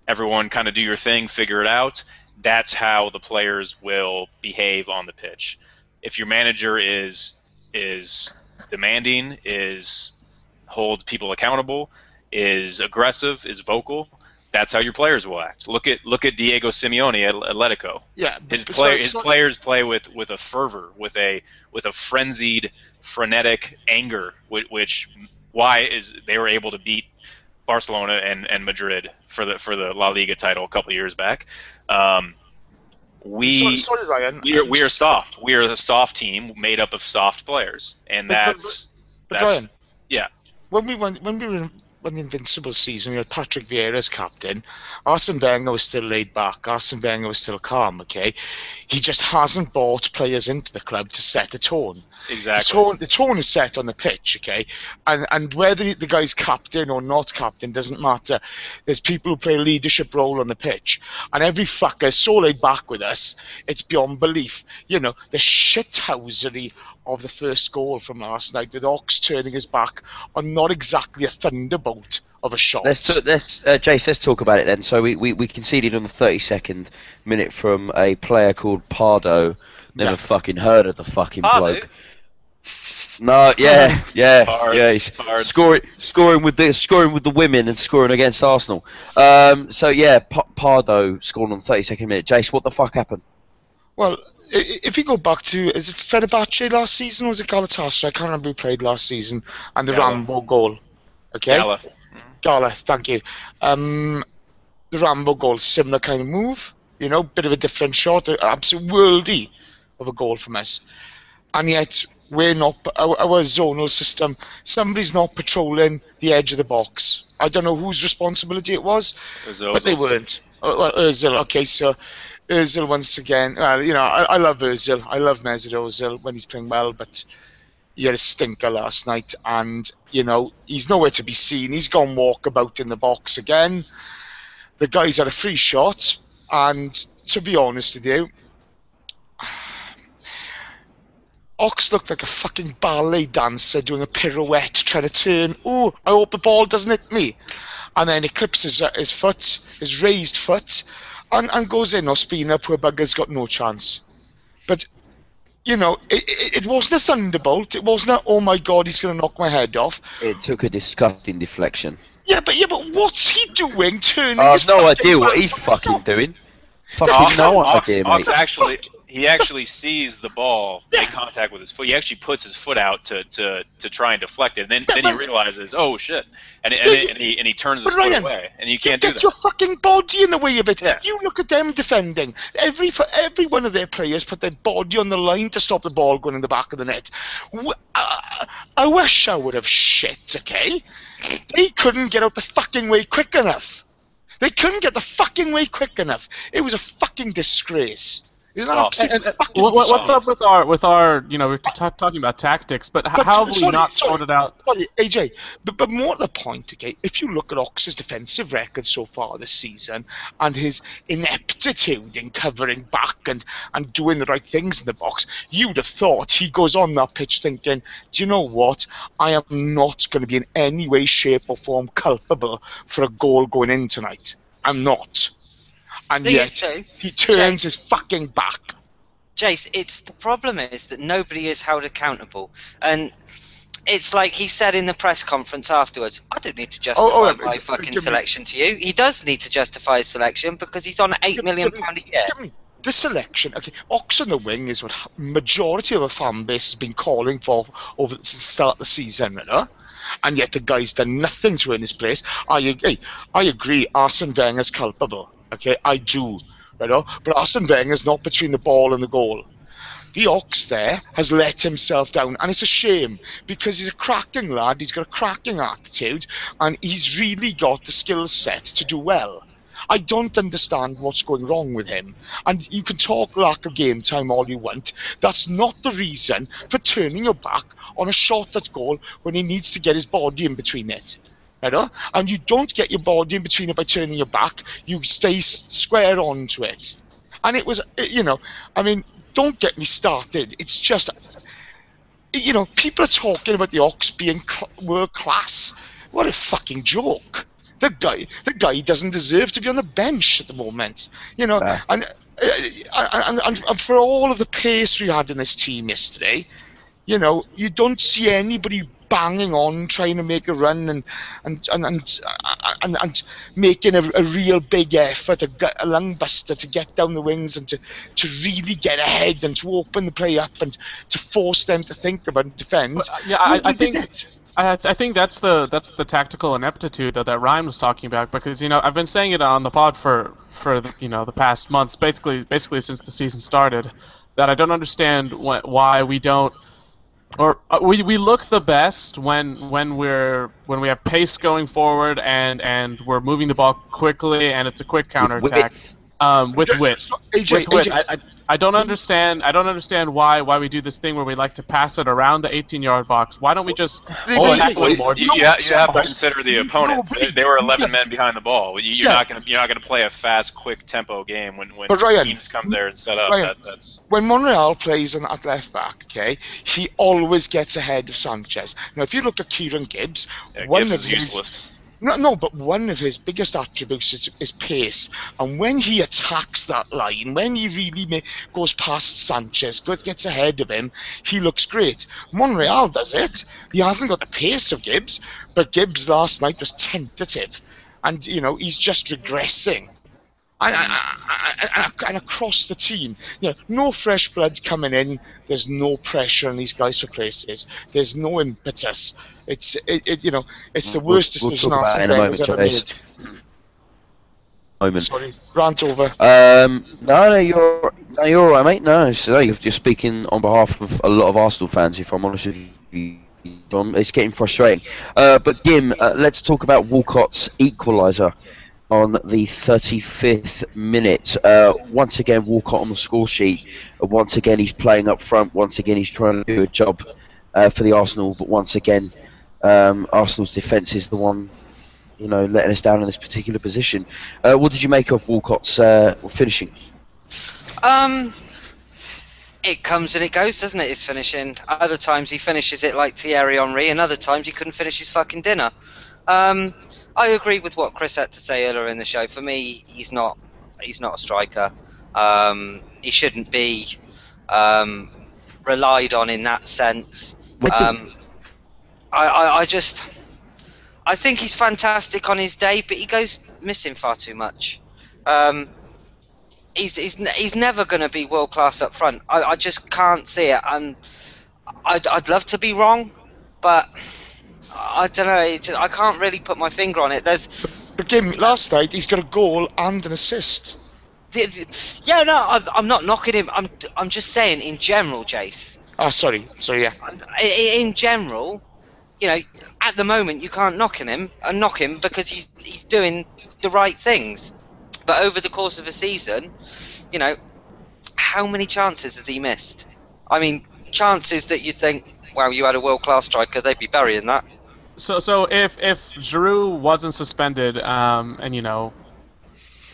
C: everyone kind of do your thing, figure it out, that's how the players will behave on the pitch. If your manager is demanding, holds people accountable, is aggressive, is vocal, that's how your players will act. Look at Diego Simeone at Atletico.
F: Yeah,
C: his players play with a fervor, with a frenzied, frenetic anger, which they were able to beat Barcelona and Madrid for the La Liga title a couple of years back. We are soft. We are a soft team made up of soft players, and that's
F: Ryan,
C: yeah.
F: When we won the Invincible season, we had Patrick Vieira as captain. Arsene Wenger was still laid back. Arsene Wenger was still calm. Okay, he just hasn't brought players into the club to set the tone.
C: Exactly.
F: The tone is set on the pitch, okay? And whether the guy's captain or not captain doesn't matter. There's people who play a leadership role on the pitch. And every fucker is so laid back with us, it's beyond belief. The shithousery of the first goal from last night, with Ox turning his back on not exactly a thunderbolt of a shot.
A: Jace, let's talk about it then. So we conceded on the 32nd minute from a player called Pardo. Never fucking heard of the fucking bloke. No, he's scoring with the women and scoring against Arsenal. Pardo scored on the 32nd minute. Jace, what the fuck happened?
F: Well, if you go back to, is it Fenerbahce last season or was it Galatasaray? I can't remember who played last season. And the Rambo goal. Okay? Gala, thank you. The Rambo goal, similar kind of move. Bit of a different shot. Absolute worldie of a goal from us. And yet, we're not, our zonal system, somebody's not patrolling the edge of the box. I don't know whose responsibility it was, but they weren't. Ozil, okay, so Ozil once again, I love Ozil. I love Mesut Ozil when he's playing well, but he had a stinker last night, and, he's nowhere to be seen. He's gone walkabout in the box again. The guy's had a free shot, and to be honest with you, Ox looked like a fucking ballet dancer doing a pirouette, trying to turn. Oh, I hope the ball doesn't hit me. And then he clips his foot, his raised foot, and goes in. Ospina, poor bugger's got no chance. But, it wasn't a thunderbolt. It wasn't a, oh my God, he's going to knock my head off.
A: It took a disgusting deflection.
F: Yeah, but what's he doing turning
A: I
F: his
A: have no
F: fucking
A: idea what
F: back
A: he's
F: on the
A: fucking
F: shot?
A: doing. Fucking no idea, mate.
C: Ox actually, he actually sees the ball make contact with his foot. He actually puts his foot out to try and deflect it, and then he realizes, oh shit, and he turns his foot away, and you can't do that.
F: Get your fucking body in the way of it.
C: Yeah.
F: You look at them defending. Every one of their players put their body on the line to stop the ball going in the back of the net. I wish I would have shit. Okay, they couldn't get out the fucking way quick enough. They couldn't get the fucking way quick enough. It was a fucking disgrace. It's an absolute fucking
B: what's up with our you know, we're talking about tactics, but how have we not sorted out?
F: Sorry, AJ, but more to the point, okay, if you look at Ox's defensive record so far this season and his ineptitude in covering back and doing the right things in the box, you'd have thought he goes on that pitch thinking, do you know what? I am not going to be in any way, shape or form culpable for a goal going in tonight. I'm not. And yet, he turns his fucking back.
D: Jace, the problem is that nobody is held accountable. And it's like he said in the press conference afterwards, I don't need to justify my fucking selection to you. He does need to justify his selection because he's on £8 million a year.
F: The selection, okay, Ox on the wing is what majority of the fan base has been calling for over since the start of the season, you know? And yet the guy's done nothing to win his place. I agree, Arsene Wenger's culpable. Okay, I do, you know, but Arsene Wenger's not between the ball and the goal. The Ox there has let himself down, and it's a shame because he's a cracking lad, he's got a cracking attitude, and he's really got the skill set to do well. I don't understand what's going wrong with him, and you can talk lack of game time all you want. That's not the reason for turning your back on a shot at goal when he needs to get his body in between it. You know? And you don't get your body in between it by turning your back. You stay square onto it. And it was, you know, I mean, don't get me started. It's just, you know, people are talking about the Ox being world class. What a fucking joke. The guy doesn't deserve to be on the bench at the moment. You know, and for all of the pace we had in this team yesterday, you know, you don't see anybody banging on, trying to make a run and making a real big effort, a lung buster to get down the wings and to really get ahead and to open the play up and to force them to think about and defend.
B: But, I think that's the tactical ineptitude that Ryan was talking about, because, you know, I've been saying it on the pod for you know, the past months, basically since the season started, that I don't understand why we don't. Or we look the best when we have pace going forward and we're moving the ball quickly and it's a quick counterattack with wit. AJ. I don't understand. Why we do this thing where we like to pass it around the 18-yard box. Why don't we just tackle more?
C: You have to consider the opponent. They were 11 men behind the ball. You're not gonna play a fast, quick tempo game when teams come there and set up.
F: Ryan, when Monreal plays at left back, okay, he always gets ahead of Sanchez. Now, if you look at Kieran Gibbs,
C: Gibbs is useless.
F: No, but one of his biggest attributes is pace. And when he attacks that line, when he really goes past Sanchez, gets ahead of him, he looks great. Monreal does it. He hasn't got the pace of Gibbs, but Gibbs last night was tentative. And, you know, he's just regressing. And across the team, you know, no fresh blood coming in. There's no pressure on these guys for places. There's no impetus. It's the worst decision Arsene Wenger's ever made. Sorry, rant over.
A: No, you're all right, mate. No, you're speaking on behalf of a lot of Arsenal fans. If I'm honest with you, Dom, it's getting frustrating. But Gim, let's talk about Walcott's equaliser on the 35th minute. Once again, Walcott on the score sheet. Once again, he's playing up front. Once again, he's trying to do a job for the Arsenal. But once again, Arsenal's defence is the one, you know, letting us down in this particular position. What did you make of Walcott's finishing?
D: It comes and it goes, doesn't it, his finishing? Other times he finishes it like Thierry Henry, and other times he couldn't finish his fucking dinner. I agree with what Chris had to say earlier in the show. For me, he's not a striker. He shouldn't be relied on in that sense. I think he's fantastic on his day, but he goes missing far too much. he's never going to be world class up front. I just can't see it, and I'd love to be wrong, but I don't know. I can't really put my finger on it.
F: The game last night, he's got a goal and an assist.
D: Yeah, no, I'm not knocking him. I'm just saying in general, Jace.
F: Oh, sorry, yeah.
D: In general, at the moment you can't knock him because he's doing the right things. But over the course of a season, how many chances has he missed? I mean, chances that you'd think, wow, you had a world-class striker, they'd be burying that.
B: So if Giroud wasn't suspended, and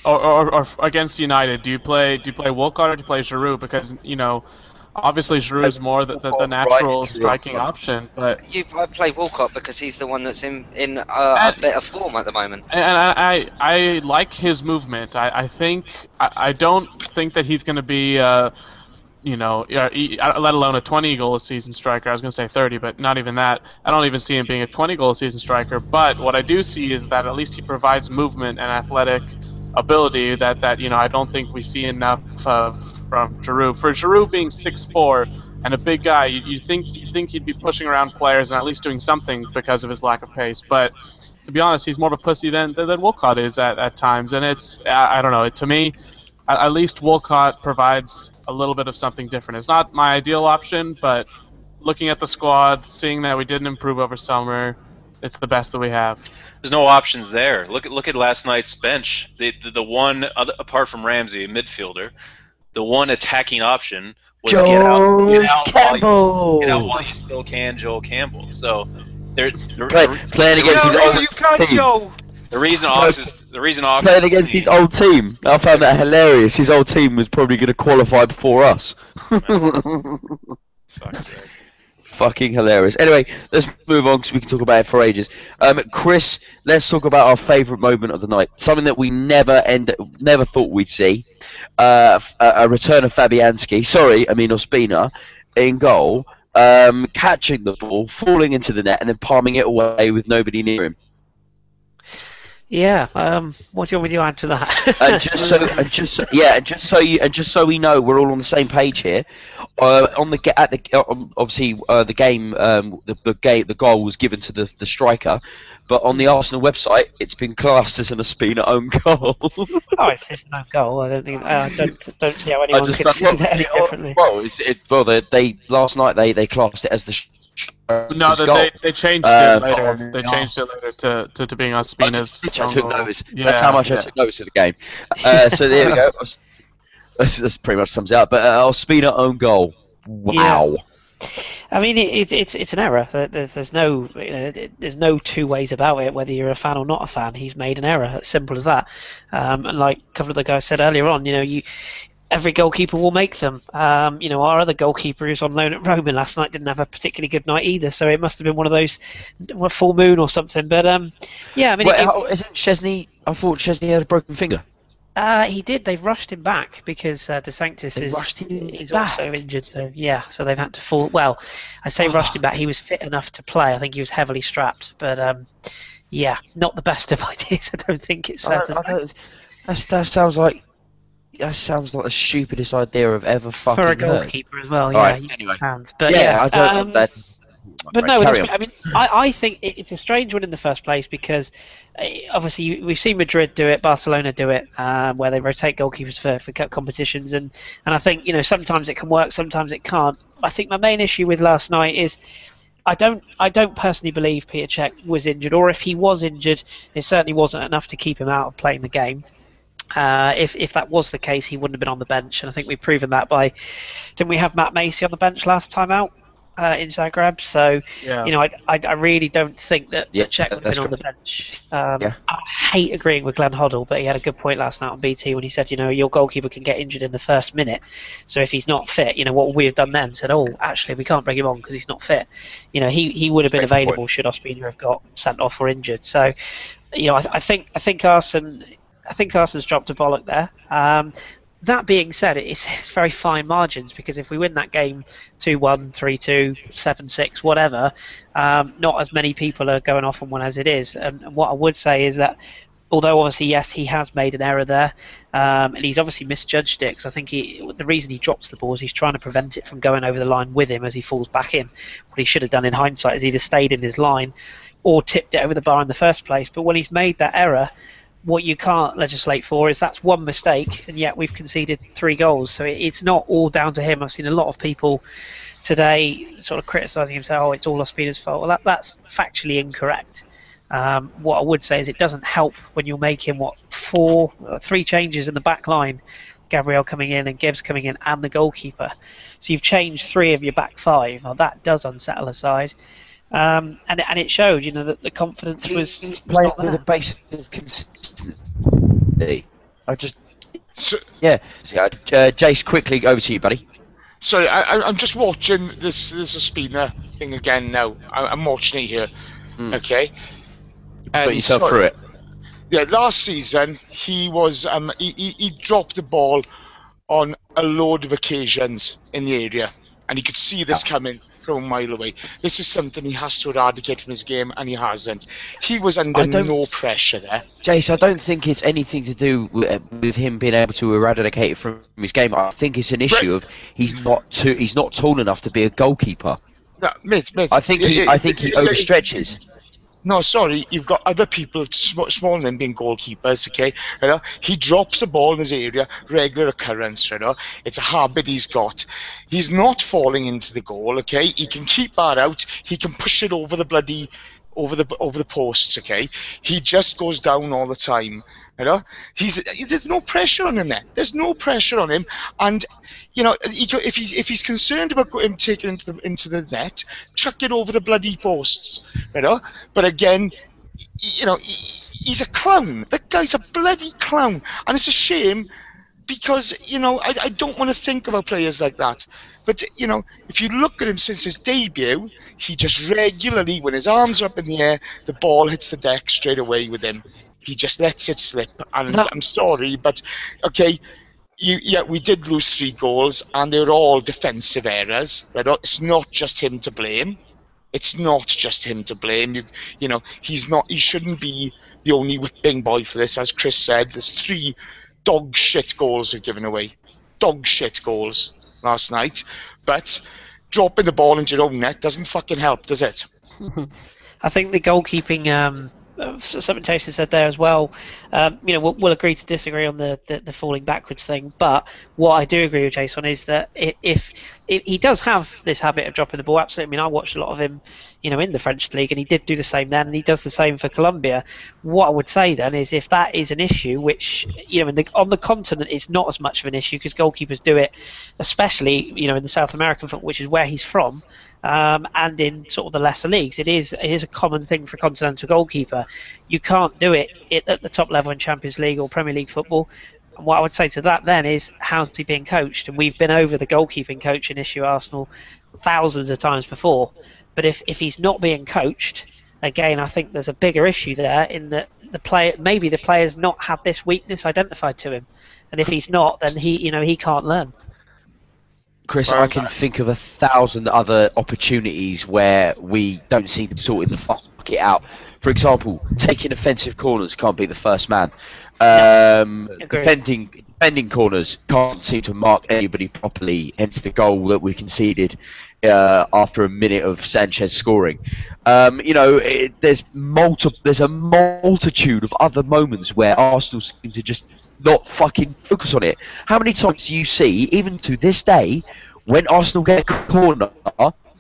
B: or against United, do you play Walcott or do you play Giroud? Because obviously Giroud is more the natural striking option, but
D: I play Walcott because he's the one that's in a bit of form at the moment.
B: And I like his movement. I don't think that he's going to be let alone a 20-goal a season striker. I was going to say 30, but not even that. I don't even see him being a 20-goal a season striker. But what I do see is that at least he provides movement and athletic ability that I don't think we see enough of from Giroud. For Giroud being 6'4" and a big guy, you think he'd be pushing around players and at least doing something because of his lack of pace. But to be honest, he's more of a pussy than Walcott is at times. And it's I don't know. To me, at least Walcott provides a little bit of something different. It's not my ideal option, but looking at the squad, seeing that we didn't improve over summer, it's the best that we have.
C: There's no options there. Look at last night's bench. The one apart from Ramsey, a midfielder, the one attacking option was get out while you still can, Joel Campbell. So they're
A: playing against his old team.
C: The reason Ox
A: playing against his old team. I found that hilarious. His old team was probably going to qualify before us.
C: Fuck's sake.
A: Fucking hilarious. Anyway, let's move on because we can talk about it for ages. Chris, let's talk about our favourite moment of the night. Something that we never thought we'd see. A return of Fabianski. Ospina in goal, catching the ball, falling into the net, and then palming it away with nobody near him.
E: Yeah. What do you want me to add to that?
A: just so we know we're all on the same page here. The goal was given to the striker, but on the Arsenal website, it's been classed as an Ospina own goal.
E: Oh, it's his own goal. I don't think. Don't see how anyone could see that any differently.
A: Last night they classed it as the.
B: No, they changed it later. They changed it later to being Ospina's.
A: I took notice. That's how much I took notice of the game. So there we go. That's pretty much sums it up. But Ospina own goal. Wow.
E: Yeah. I mean, it's an error. There's no two ways about it. Whether you're a fan or not a fan, he's made an error. It's simple as that. And like a couple of the guys said earlier on, every goalkeeper will make them. Our other goalkeeper who's on loan at Roma last night didn't have a particularly good night either, so it must have been one of those full moon or something. But
A: isn't Chesney? I thought Chesney had a broken finger.
E: He did. They've rushed him back because De Sanctis is also injured. So they've had to fall. Well, I say rushed him back. He was fit enough to play. I think he was heavily strapped, but not the best of ideas. I don't think it's fair to say.
A: That sounds like the stupidest idea I've ever fucking heard.
E: For a goalkeeper as well,
A: right,
E: yeah.
A: Anyway.
E: But
A: I don't.
E: But no, I think it's a strange one in the first place because obviously we've seen Madrid do it, Barcelona do it, where they rotate goalkeepers for cup competitions, and I think sometimes it can work, sometimes it can't. I think my main issue with last night is I don't personally believe Peter Cech was injured, or if he was injured, it certainly wasn't enough to keep him out of playing the game. If that was the case, he wouldn't have been on the bench, and I think we've proven that by didn't we have Matt Macy on the bench last time out in Zagreb? So I really don't think that Cech would have been on the bench. I hate agreeing with Glenn Hoddle, but he had a good point last night on BT when he said, your goalkeeper can get injured in the first minute, so if he's not fit, what would we have done then? Said, actually we can't bring him on because he's not fit. He would have been available should Ospina have got sent off or injured. So I think Arsenal's dropped a bollock there. That being said, it's very fine margins because if we win that game 2-1, 3-2, 7-6, whatever, not as many people are going off on one as it is. And what I would say is that although obviously, yes, he has made an error there, and he's obviously misjudged it, because I think the reason he drops the ball is he's trying to prevent it from going over the line with him as he falls back in. What he should have done in hindsight is either stayed in his line or tipped it over the bar in the first place. But when he's made that error, what you can't legislate for is that's one mistake, and yet we've conceded 3 goals. So it's not all down to him. I've seen a lot of people today sort of criticising him, saying, "Oh, it's all Ospina's fault." Well, that's factually incorrect. What I would say is it doesn't help when you're making 3 changes in the back line, Gabriel coming in and Gibbs coming in and the goalkeeper. So you've changed 3 of your back 5. Now that does unsettle a side, and it showed, that the confidence was
A: playing
E: not
A: with a
E: there.
A: base of consistency. Jace, quickly over to you, buddy.
F: Sorry, I'm just watching this Ospina thing again now. I'm watching it here. Okay.
A: Put yourself through it.
F: Yeah, last season he was he dropped the ball on a load of occasions in the area, and you could see this coming from a mile away. This is something he has to eradicate from his game, and he hasn't. He was under no pressure there.
A: Jace, I don't think it's anything to do with him being able to eradicate it from his game. I think it's an issue of he's not tall enough to be a goalkeeper.
F: No, mate.
A: I think he overstretches.
F: No, sorry, you've got other people smaller than being goalkeepers, okay? He drops a ball in his area, regular occurrence, It's a habit he's got. He's not falling into the goal, okay? He can keep that out. He can push it over the over the posts, okay? He just goes down all the time, There's no pressure on him there. There's no pressure on him, and if he's concerned about him taking into the net, chuck it over the bloody posts, But again, he's a clown. That guy's a bloody clown, and it's a shame because I don't want to think about players like that. But if you look at him since his debut, he just regularly, when his arms are up in the air, the ball hits the deck straight away with him. He just lets it slip, and I'm sorry, but okay. We did lose 3 goals, and they were all defensive errors. It's not just him to blame. It's not just him to blame. He's not. He shouldn't be the only whipping boy for this. As Chris said, there's 3 dog shit goals we've given away. Dog shit goals last night. But dropping the ball into your own net doesn't fucking help, does it?
E: I think the goalkeeping, something Jason said there as well, we'll agree to disagree on the falling backwards thing, but what I do agree with Jason is that if he does have this habit of dropping the ball, absolutely. I mean, I watched a lot of him, in the French league, and he did do the same then, and he does the same for Colombia. What I would say then is if that is an issue, which on the continent it's not as much of an issue because goalkeepers do it, especially in the South American football, which is where he's from. And in sort of the lesser leagues, it is a common thing for a continental goalkeeper. You can't do it at the top level in Champions League or Premier League football. And what I would say to that then is, how's he being coached? And we've been over the goalkeeping coaching issue at Arsenal thousands of times before. But if he's not being coached, again, I think there's a bigger issue there in that the player's not had this weakness identified to him. And if he's not, then he can't learn.
A: Chris, I can think of 1,000 other opportunities where we don't seem to sort the fuck it out. For example, taking offensive corners can't be the first man. Defending corners can't seem to mark anybody properly, hence the goal that we conceded after a minute of Sanchez scoring. There's a multitude of other moments where Arsenal seem to just not fucking focus on it. How many times do you see, even to this day, when Arsenal get a corner,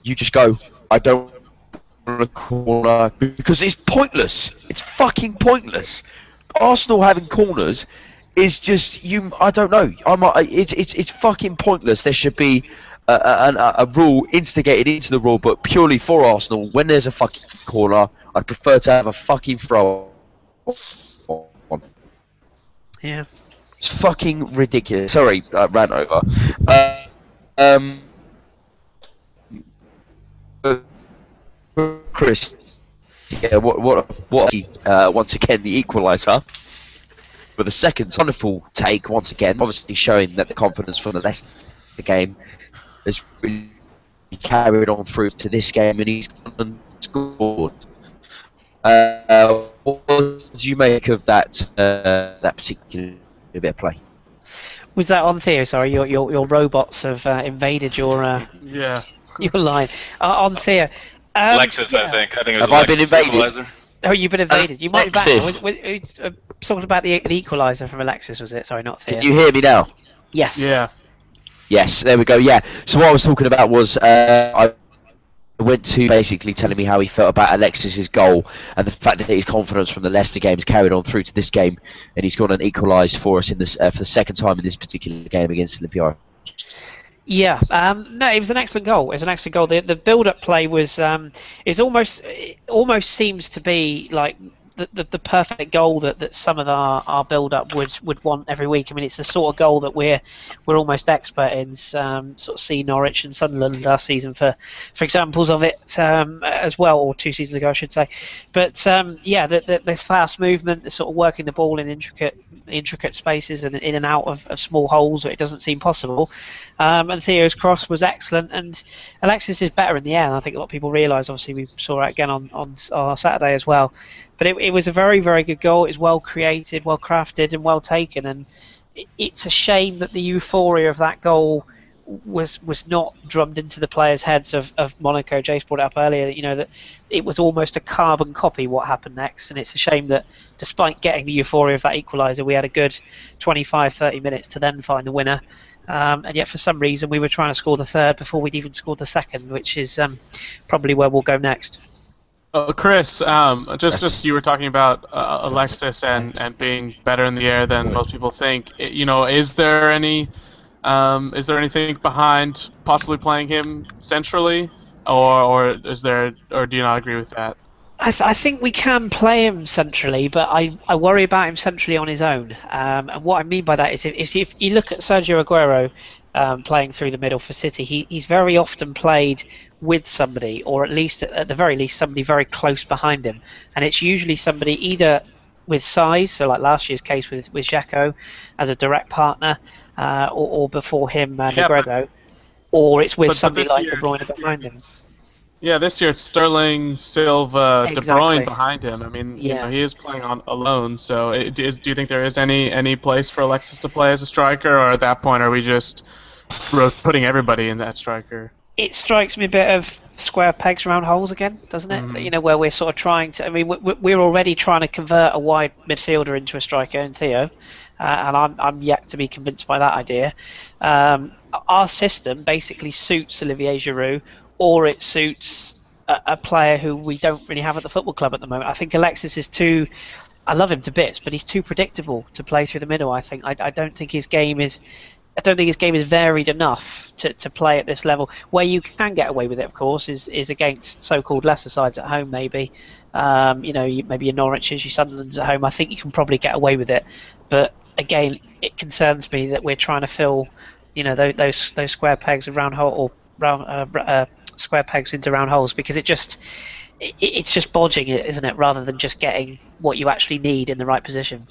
A: you just go, I don't want a corner, because it's pointless. It's fucking pointless. Arsenal having corners is just, I don't know. It's fucking pointless. There should be a rule instigated into the rule, but purely for Arsenal. When there's a fucking corner, I prefer to have a fucking throw on.
E: Yeah.
A: It's fucking ridiculous. Sorry, ran over. Chris, yeah, what once again the equaliser with the second wonderful take once again, obviously showing that the confidence from the Leicester game has really carried on through to this game, and he's gone and scored. What was did you make of that that particular bit of play?
E: Was that on Theo? Sorry, your robots have invaded your
B: Yeah.
E: your line on Theo.
C: Alexis,
E: yeah.
C: I think it was
A: Have I been
C: Alexis
A: invaded?
C: equalizer.
E: Oh, you've been invaded. You might be back now.
A: Alexis.
E: Talking about the equaliser from Alexis, was it? Sorry, not Theo.
A: Can you hear me now?
E: Yes.
B: Yeah.
A: Yes, there we go. Yeah. So what I was talking about was I went to basically telling me how he felt about Alexis's goal and the fact that his confidence from the Leicester game has carried on through to this game, and he's gone and equalised for us in this for the second time in this particular game against Olympiacos.
E: Yeah, no, it was an excellent goal. It was an excellent goal. The build-up play was it almost seems to be like the perfect goal that some of our build-up would want every week. I mean, it's the sort of goal that we're almost expert in. Sort of see Norwich and Sunderland last season for examples of it as well, or 2 seasons ago, I should say. But yeah, the fast movement, the sort of working the ball in intricate spaces and in and out of small holes where it doesn't seem possible. And Theo's cross was excellent, and Alexis is better in the air, and I think a lot of people realise. Obviously, we saw it again on Saturday as well. But it was a very, very good goal. It was well created, well crafted, and well taken. And it's a shame that the euphoria of that goal was not drummed into the players' heads of Monaco. Jace brought it up earlier, you know, that it was almost a carbon copy what happened next. And it's a shame that despite getting the euphoria of that equaliser, we had a good 25-30 minutes to then find the winner. And yet for some reason we were trying to score the third before we'd even scored the second, which is probably where we'll go next.
B: Chris, just you were talking about Alexis and being better in the air than most people think. You know, is there anything behind possibly playing him centrally, or do you not agree with that?
E: I think we can play him centrally, but I worry about him centrally on his own. And what I mean by that is if you look at Sergio Aguero playing through the middle for City, he's very often played with somebody, or at least at the very least somebody very close behind him, and it's usually somebody either with size, so like last year's case with Xhaka as a direct partner, or before him Negredo, or it's with somebody like De Bruyne behind him.
B: Yeah, this year it's Sterling, Silva,
E: Exactly.
B: De Bruyne behind him. I mean,
E: Yeah.
B: you know, he is playing on alone. So, do you think there is any place for Alexis to play as a striker, or at that point are we just putting everybody in that striker?
E: It strikes me a bit of square pegs round holes again, doesn't it?
B: Mhm.
E: You know, where we're sort of trying to. I mean, we're already trying to convert a wide midfielder into a striker in Theo, and I'm yet to be convinced by that idea. Our system basically suits Olivier Giroud, or it suits a player who we don't really have at the football club at the moment. I think Alexis is too. I love him to bits, but he's too predictable to play through the middle. I think I don't think his game is. I don't think his game is varied enough to play at this level. Where you can get away with it, of course, is against so-called lesser sides at home. Maybe, you know, maybe your Norwiches, your Sunderlands at home. I think you can probably get away with it. But again, it concerns me that we're trying to fill, you know, those square pegs of round hole or round square pegs into round holes, because it's just bodging it, isn't it? Rather than just getting what you actually need in the right position.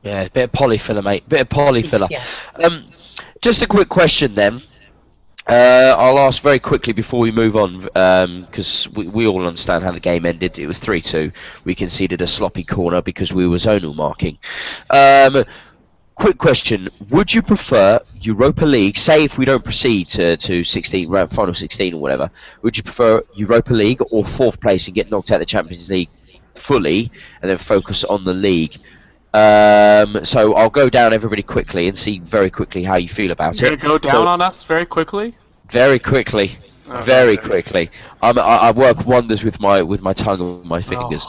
A: Yeah, a bit of polyfiller, mate. Bit of polyfiller.
E: Yeah.
A: Just a quick question then. I'll ask very quickly before we move on, because we all understand how the game ended. It was 3-2. We conceded a sloppy corner because we were zonal marking. Quick question: would you prefer Europa League? Say if we don't proceed to 16, final 16 or whatever, would you prefer Europa League or fourth place and get knocked out of the Champions League fully, and then focus on the league? So I'll go down everybody quickly and see very quickly how you feel about
B: You're
A: it.
B: gonna go down on us very quickly?
A: Very quickly.
B: Oh,
A: Very
B: okay.
A: quickly. I work wonders with my tongue and my fingers.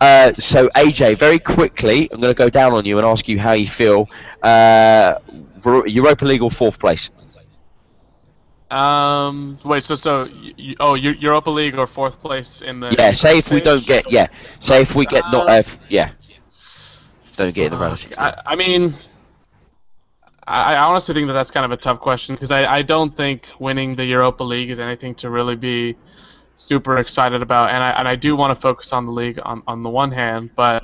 B: Oh.
A: So AJ, very quickly, I'm going to go down on you and ask you how you feel. Europa League or fourth place?
B: Wait. So Europa League or fourth place in the.
A: Yeah. Say if we
B: stage?
A: don't get. Yeah. Say if we get not. Yeah. Don't get in the round.
B: I mean, I honestly think that's kind of a tough question, because I don't think winning the Europa League is anything to really be super excited about, and I do want to focus on the league on the one hand, but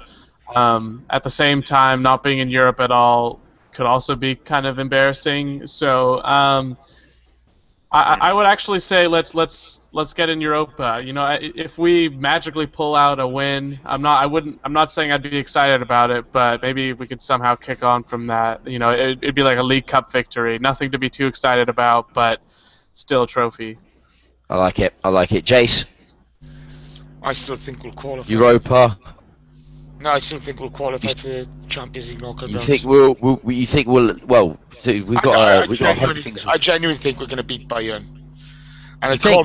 B: at the same time, not being in Europe at all could also be kind of embarrassing. So I would actually say let's get in Europa. You know, if we magically pull out a win, I'm not saying I'd be excited about it, but maybe we could somehow kick on from that. You know, it'd be like a League Cup victory. Nothing to be too excited about, but still a trophy.
A: I like it. Jace,
F: I still think we'll qualify.
A: Europa.
F: No, I still think we'll qualify for the Champions League knockout rounds.
A: You think we'll? So we've got.
F: I genuinely think we're going to beat Bayern. And call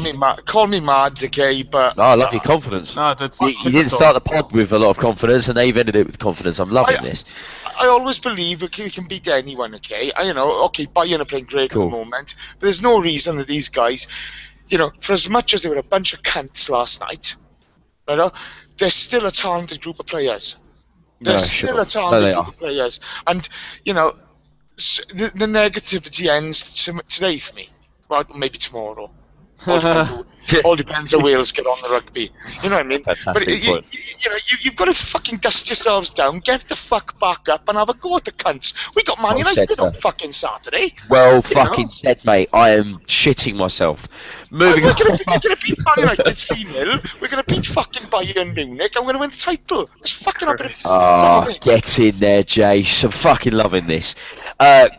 F: me mad, okay? But
A: no, I love your confidence.
B: No, that's
A: you didn't start the pod with a lot of confidence, and they've ended it with confidence. I'm loving this.
F: I always believe we can beat anyone, okay? Bayern are playing great at the moment, but there's no reason that these guys, for as much as they were a bunch of cunts last night, they're still a talented group of players. They're still a talented group of players. And, the negativity ends today for me. Well, maybe tomorrow. All depends how Wales get on the rugby. You know what I mean?
A: Fantastic point.
F: You've got to fucking dust yourselves down, get the fuck back up, and have a go at the cunts. We got Man United on fucking Saturday.
A: Well fucking said, mate. I am shitting myself. We're
F: going to beat Man United 3-0. We're going to beat fucking Bayern Munich, and we're going to win the title. Let's fucking up it.
A: Get in there, Jace. I'm fucking loving this.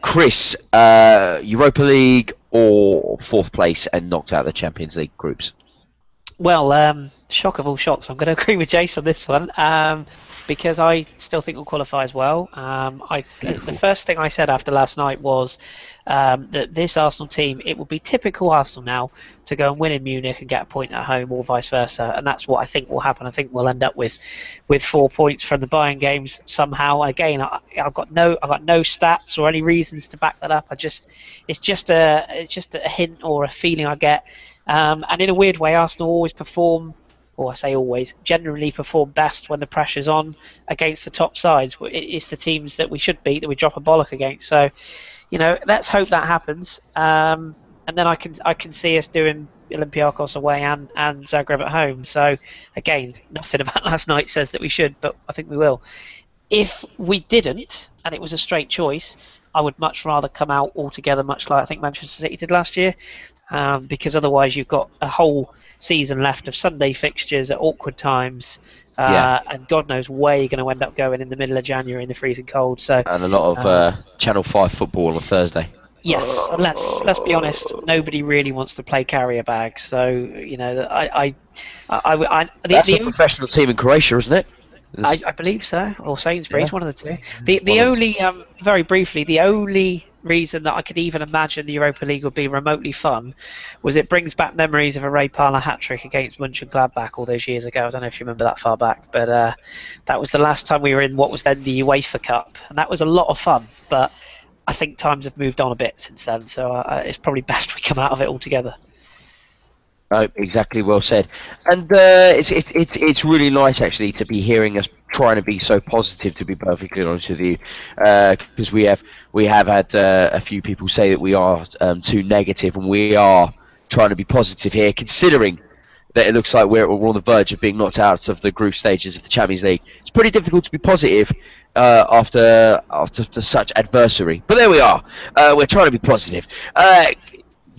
A: Chris, Europa League or 4th place and knocked out of the Champions League groups?
E: Well, shock of all shocks, I'm going to agree with Jace on this one, because I still think we'll qualify as well. The first thing I said after last night was that this Arsenal team, it will be typical Arsenal now to go and win in Munich and get a point at home, or vice versa, and that's what I think will happen. I think we'll end up with 4 points from the Bayern games somehow. Again, I've got no stats or any reasons to back that up. It's just a hint or a feeling I get. And in a weird way, Arsenal always perform, or I say always, generally perform best when the pressure's on against the top sides. It's the teams that we should beat that we drop a bollock against. So, let's hope that happens. And then I can see us doing Olympiacos away and Zagreb at home. So, again, nothing about last night says that we should, but I think we will. If we didn't, and it was a straight choice, I would much rather come out altogether, much like I think Manchester City did last year. Because otherwise you've got a whole season left of Sunday fixtures at awkward times, and God knows where you're going to end up going in the middle of January in the freezing cold. So, and
A: a lot of Channel 5 football on a Thursday.
E: Yes, and let's be honest, nobody really wants to play carrier bag. So
A: that's a professional team in Croatia, isn't it?
E: I believe so, or Sainsbury's, one of the two. The only, very briefly, the only reason that I could even imagine the Europa League would be remotely fun was it brings back memories of a Ray Parlour hat-trick against Mönchengladbach all those years ago. I don't know if you remember that far back, but that was the last time we were in what was then the UEFA Cup, and that was a lot of fun, but I think times have moved on a bit since then, so it's probably best we come out of it all together.
A: Oh, exactly, well said. And it's really nice actually to be hearing us trying to be so positive, to be perfectly honest with you, because we have had a few people say that we are too negative, and we are trying to be positive here, considering that it looks like we're on the verge of being knocked out of the group stages of the Champions League. It's pretty difficult to be positive after such adversary, but there we are. We're trying to be positive.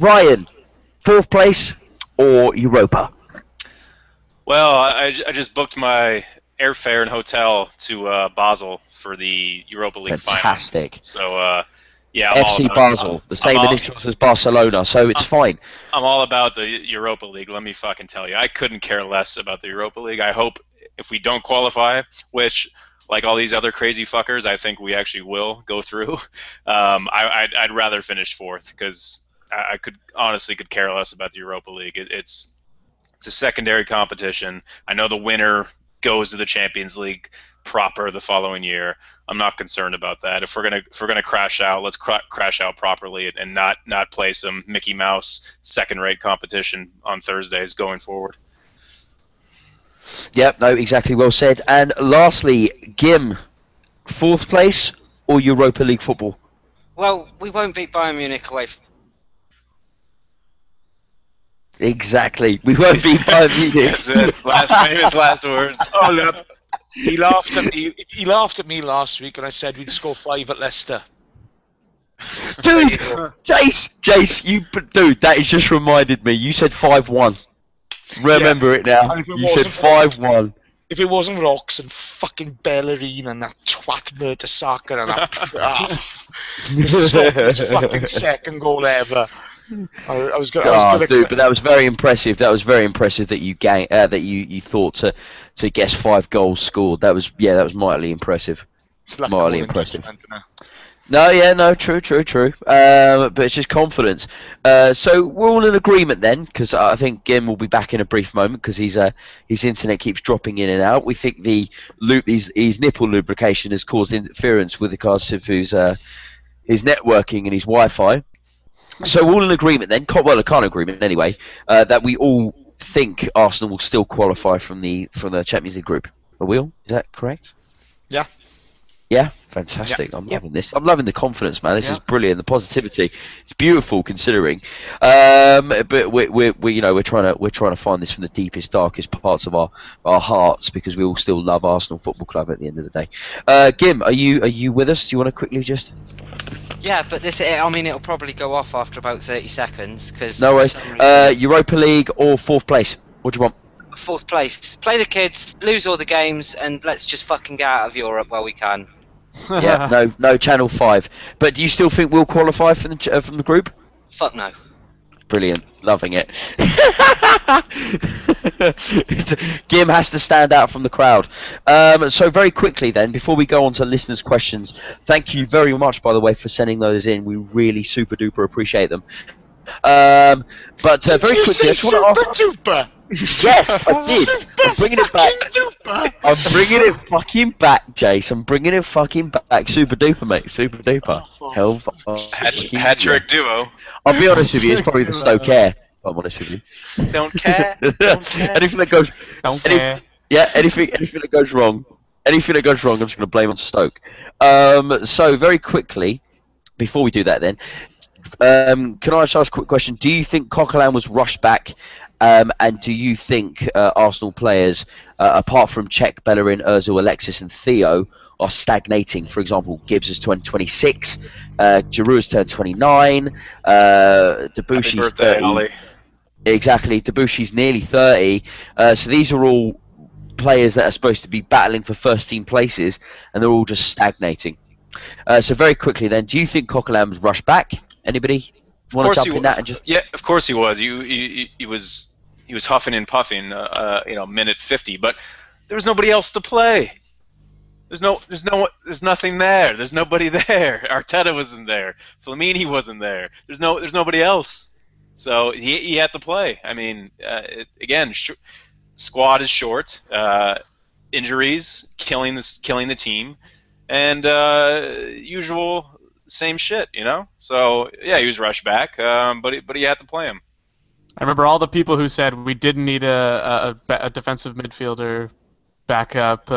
A: Ryan, 4th place or Europa?
C: Well, I just booked my airfare and hotel to Basel for the Europa League
A: Fantastic.
C: Finals. So, yeah,
A: FC Basel, the same initials as Barcelona, so it's fine.
C: I'm all about the Europa League, let me fucking tell you. I couldn't care less about the Europa League. I hope if we don't qualify, which, like all these other crazy fuckers, I think we actually will go through, I'd rather finish 4th, because I could care less about the Europa League. It's a secondary competition. I know the winner goes to the Champions League proper the following year. I'm not concerned about that. If we're gonna crash out, let's crash out properly and not play some Mickey Mouse second-rate competition on Thursdays going forward.
A: Yep, no, exactly, well said. And lastly, Gim, 4th place or Europa League football?
D: Well, we won't beat Bayern Munich away from...
A: Exactly. We won't beat Bayern Munich.
C: That's it. Famous last words.
F: Oh, look. He laughed at me last week when I said we'd score 5 at Leicester.
A: Dude, Jace, dude, that has just reminded me. You said 5-1. Remember it now. You said 5-1.
F: If it wasn't Rocks and fucking Bellerin and that twat Mertesacker and that his fucking second goal ever. I was gonna.
A: Dude, but that was very impressive. That was very impressive that you you thought to guess 5 goals scored. That was mightily impressive.
F: It's like
A: Mightily impressive. True. But it's just confidence. So we're all in agreement then, because I think Gim will be back in a brief moment because his internet keeps dropping in and out. We think his nipple lubrication has caused interference with regards to his networking and his Wi-Fi. So we're all in agreement then, a kind of agreement anyway, that we all think Arsenal will still qualify from the Champions League group. Are we all? Is that correct?
F: Yeah.
A: Yeah, fantastic. I'm loving this. I'm loving the confidence, man. This is brilliant. The positivity, it's beautiful considering. But we're trying to find this from the deepest, darkest parts of our hearts because we all still love Arsenal Football Club at the end of the day. Gim, are you with us? Do you want to quickly just?
D: Yeah, but it'll probably go off after about 30 seconds because.
A: No worries. Europa League or 4th place? What do you want?
D: 4th place. Play the kids, lose all the games, and let's just fucking get out of Europe while we can.
A: Yeah, no Channel 5. But do you still think we'll qualify from the group?
D: Fuck no.
A: Brilliant, loving it. Gim has to stand out from the crowd. So very quickly then, before we go on to listeners' questions, thank you very much, by the way, for sending those in. We really super duper appreciate them. Very quickly, I just want to
F: duper?
A: Yes, I did. I'm bringing it back.
F: Duper.
A: I'm bringing it fucking back, Jace. I'm bringing it fucking back. Super duper, mate. Super duper.
C: Hat trick duo.
A: I'll be honest with you. It's probably the Stoke Air. If I'm honest with you.
C: Don't care. Don't care.
A: Anything that goes.
B: Care.
A: Yeah. Anything that goes wrong. I'm just going to blame on Stoke. So very quickly, before we do that, then, can I just ask a quick question? Do you think Coquelin was rushed back? And do you think Arsenal players, apart from Cech, Bellerin, Ozil, Alexis and Theo, are stagnating? For example, Gibbs is 26, Giroud has turned 29, Debussy's 30. Ollie. Exactly, Debussy's nearly 30. So these are all players that are supposed to be battling for first team places, and they're all just stagnating. So very quickly then, do you think Coquelin was rushed back? Anybody?
C: Of course he was. Yeah, of course he was. He was huffing and puffing, minute 50. But there was nobody else to play. There's nothing there. There's nobody there. Arteta wasn't there. Flamini wasn't there. There's nobody else. So he had to play. I mean, squad is short. Injuries killing the team, and usual. Same shit, So yeah, he was rushed back, but he had to play him.
B: I remember all the people who said we didn't need a defensive midfielder backup,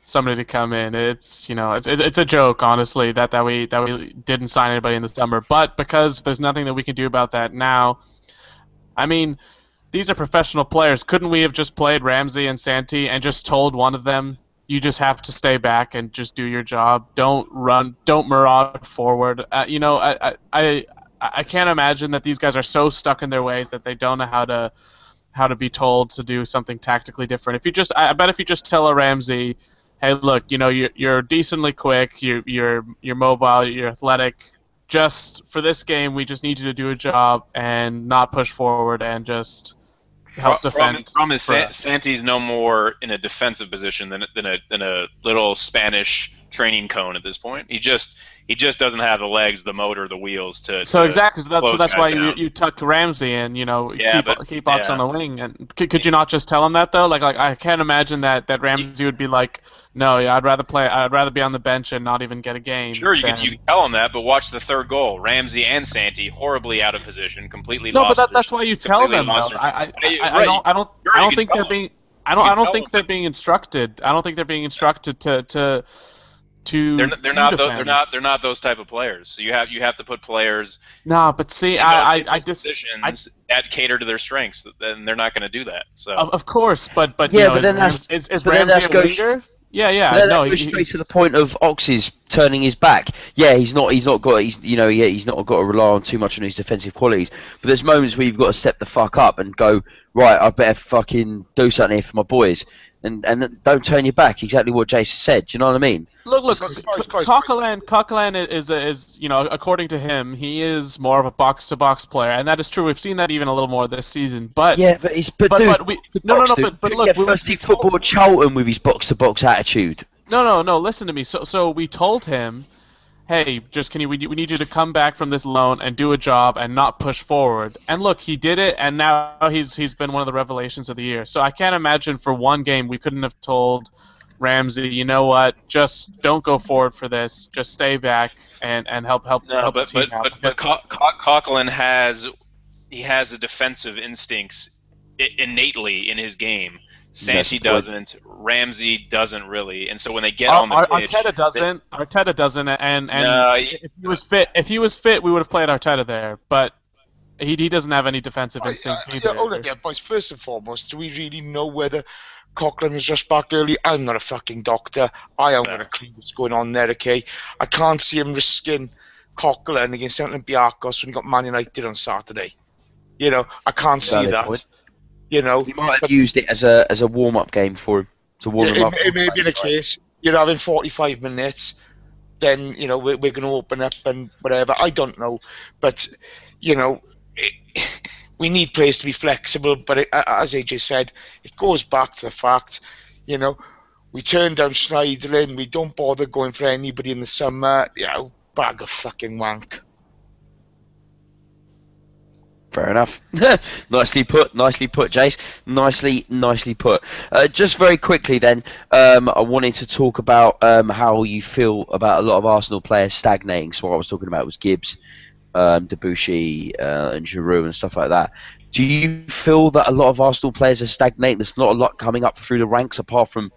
B: somebody to come in. It's a joke, honestly, that we didn't sign anybody in the summer. But because there's nothing that we can do about that now, I mean, these are professional players. Couldn't we have just played Ramsey and Santi and just told one of them? You just have to stay back and just do your job. Don't run. Don't maraud forward. I can't imagine that these guys are so stuck in their ways that they don't know how to be told to do something tactically different. I bet if you just tell a Ramsey, hey, look, you're decently quick, you're mobile, you're athletic. Just for this game, we just need you to do a job and not push forward and just help defend.
C: Problem is Santi's no more in a defensive position than a little Spanish training cone at this point. He just doesn't have the legs, the motor, the wheels to. So
B: exactly. So that's why you tuck Ramsey in. Keep Ox on the wing. And could you not just tell him that though? Like I can't imagine that Ramsey would be like, no, I'd rather be on the bench and not even get a game.
C: Sure, you can tell him that, but watch the third goal. Ramsey and Santi horribly out of position, completely
B: lost.
C: No,
B: but that's why you tell them. I don't think they're being. I don't think they're being instructed. I don't think they're being instructed to. They're
C: not those type of players. So you have to put players.
B: No, but see,
C: positions that cater to their strengths. Then they're not going to do that. So
B: of course, but
A: yeah,
B: is Ramsey a winger? Yeah.
A: That
B: No,
A: goes straight to the point of Ox's turning his back. Yeah, he's not got to rely on too much on his defensive qualities. But there's moments where you've got to step the fuck up and go, right, I better fucking do something here for my boys, and don't turn your back. Exactly what Jason said. Do you know what I mean?
B: Look,
F: Christ.
B: Coquelin is according to him, he is more of a box-to-box player, and that is true. We've seen that even a little more this season. But
A: yeah, but
B: look,
A: first team football at Charlton with his box-to-box attitude.
B: No. Listen to me. So we told him, hey, we need you to come back from this loan and do a job and not push forward. And look, he did it, and now he's been one of the revelations of the year. So I can't imagine for one game we couldn't have told Ramsey, you know what? Just don't go forward for this. Just stay back and help the team out.
C: But Coquelin has the defensive instincts innately in his game. Santi doesn't. Ramsey doesn't really. And so when they get on the pitch,
B: Arteta doesn't. And if he was fit, we would have played Arteta there. But he doesn't have any defensive instincts either.
F: Olivia, boys, first and foremost, do we really know whether Coquelin was just back early? I'm not a fucking doctor. I haven't got a clue what's going on there, okay? I can't see him risking Coquelin against Olympiacos when he got Man United on Saturday. I can't see that. Point.
A: He might have used it as a warm-up game for him. To warm him up.
F: It may be the case. Having 45 minutes, then, we're going to open up and whatever. I don't know. But, we need players to be flexible. But as AJ said, it goes back to the fact, we turn down Schneiderlin. We don't bother going for anybody in the summer. Bag of fucking wank.
A: Fair enough. Nicely put, Jace. Nicely put. Just very quickly then, I wanted to talk about how you feel about a lot of Arsenal players stagnating. So what I was talking about was Gibbs, Debuchy, and Giroud and stuff like that. Do you feel that a lot of Arsenal players are stagnating? There's not a lot coming up through the ranks apart from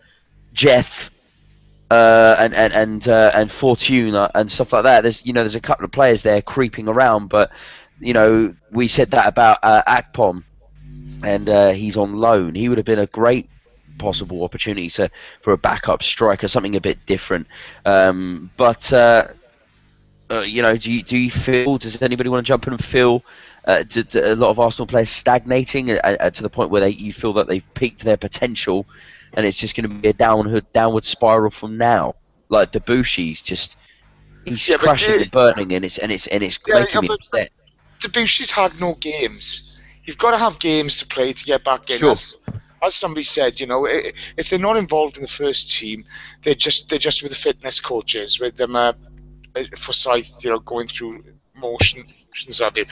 A: Jeff and Fortuna and stuff like that. There's a couple of players there creeping around, but we said that about Akpom, and he's on loan. He would have been a great possible opportunity for a backup striker, something a bit different. Do you feel? Does anybody want to jump in and feel a lot of Arsenal players stagnating to the point where you feel that they've peaked their potential, and it's just going to be a downward spiral from now? Like Debussy's he's crushing and burning, and it's making me upset.
F: Debussy's had no games. You've got to have games to play to get back in. Sure. As somebody said, if they're not involved in the first team, they're just with the fitness coaches, with them Forsyth, going through motions of it.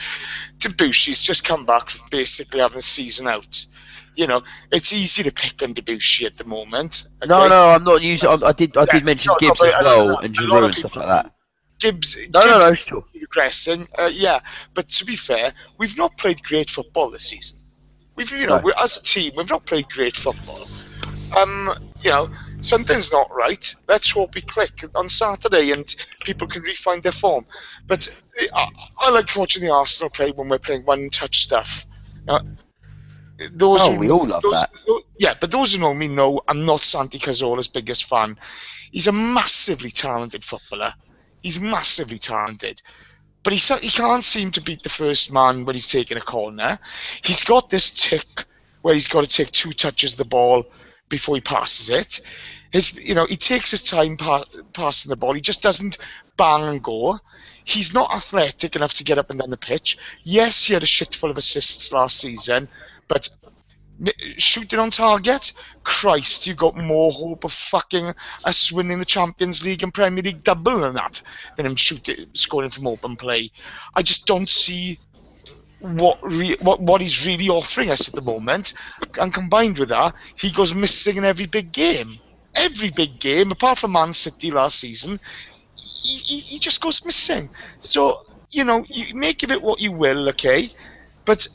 F: Debussy's just come back from basically having a season out. It's easy to pick on Debussy at the moment. Okay?
A: No, I'm not using. I did mention Gibbs as well, and Giroud and stuff like that.
F: Gibbs,
A: sure.
F: Regressing, but to be fair, we've not played great football this season. As a team, we've not played great football. Something's not right. Let's hope we click on Saturday and people can refine their form. But I like watching the Arsenal play when we're playing one-touch stuff.
A: We all love that.
F: But those who know me know I'm not Santi Cazorla's biggest fan. He's a massively talented footballer. He's massively talented. But he can't seem to beat the first man when he's taking a corner. He's got this tick where he's got to take 2 touches of the ball before he passes it. He takes his time passing the ball. He just doesn't bang and go. He's not athletic enough to get up and down the pitch. Yes, he had a shit full of assists last season, but shooting on target, Christ, you got more hope of fucking us winning the Champions League and Premier League double than him scoring from open play. I just don't see what he's really offering us at the moment, and combined with that, he goes missing in every big game. Every big game, apart from Man City last season, he just goes missing. So, you make of it what you will, okay? But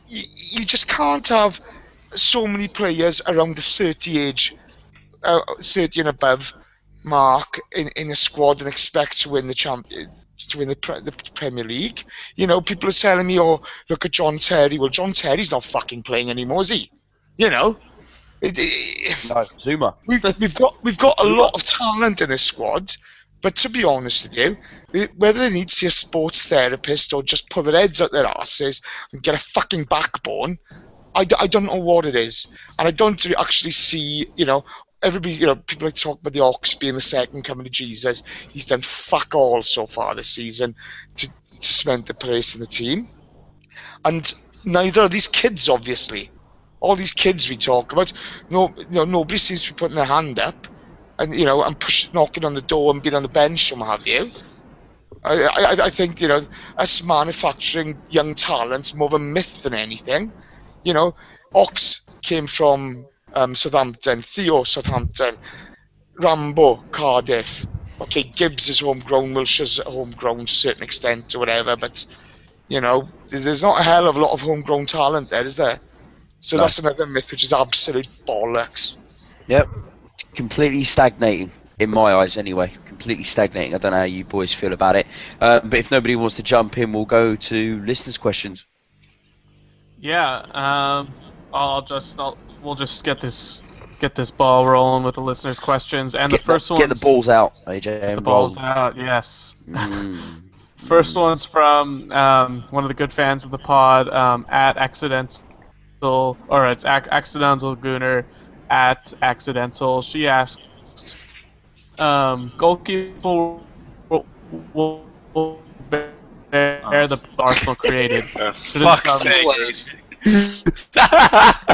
F: you just can't have so many players around the 30 and above mark in a squad and expect to win the Premier League. People are telling me, look at John Terry. Well, John Terry's not fucking playing anymore, is he?
A: No, Zuma.
F: We've got a lot of talent in this squad, but to be honest with you, whether they need to see a sports therapist or just pull their heads out their asses and get a fucking backbone, I don't know what it is, and I don't actually see, everybody, people like talk about the Ox being the second coming of Jesus. He's done fuck all so far this season to cement the place in the team, and neither of these kids, obviously. All these kids we talk about, nobody seems to be putting their hand up, and and knocking on the door and being on the bench and what have you. I think us manufacturing young talent's more of a myth than anything. Ox came from Southampton, Theo Southampton, Rambo Cardiff. Okay, Gibbs is homegrown, Wilshire's homegrown to a certain extent or whatever, but there's not a hell of a lot of homegrown talent there, is there? So no. That's another myth, which is absolute bollocks.
A: Yep, completely stagnating, in my eyes anyway. Completely stagnating. I don't know how you boys feel about it. But if nobody wants to jump in, we'll go to listeners' questions.
B: Yeah, we'll just get this ball rolling with the listeners' questions. And the first one.
A: Get the balls out, AJ.
B: The balls out, yes. First one's from one of the good fans of the pod, at Accidental, or it's Accidental Gooner at Accidental. She asks, goalkeeper will bear the Arsenal created.
C: Fuck's sake.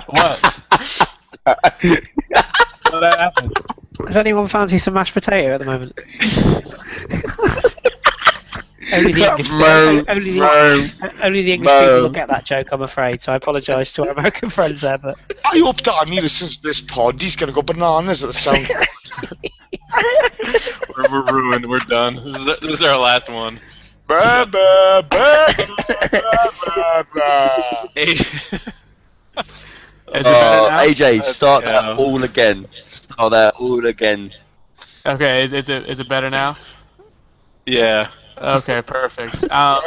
B: What? What happened?
E: Does anyone fancy some mashed potato at the moment? Only the English people will get that joke, I'm afraid. So I apologise to our American friends there, but
F: I hope Danny listens to this pod. He's going to go bananas at the sound.
C: We're ruined. We're done. This is our last one.
B: Is it better now?
A: AJ, start that all again. Start that all again.
B: Okay, is it better now?
C: Yeah.
B: Okay, perfect.
D: I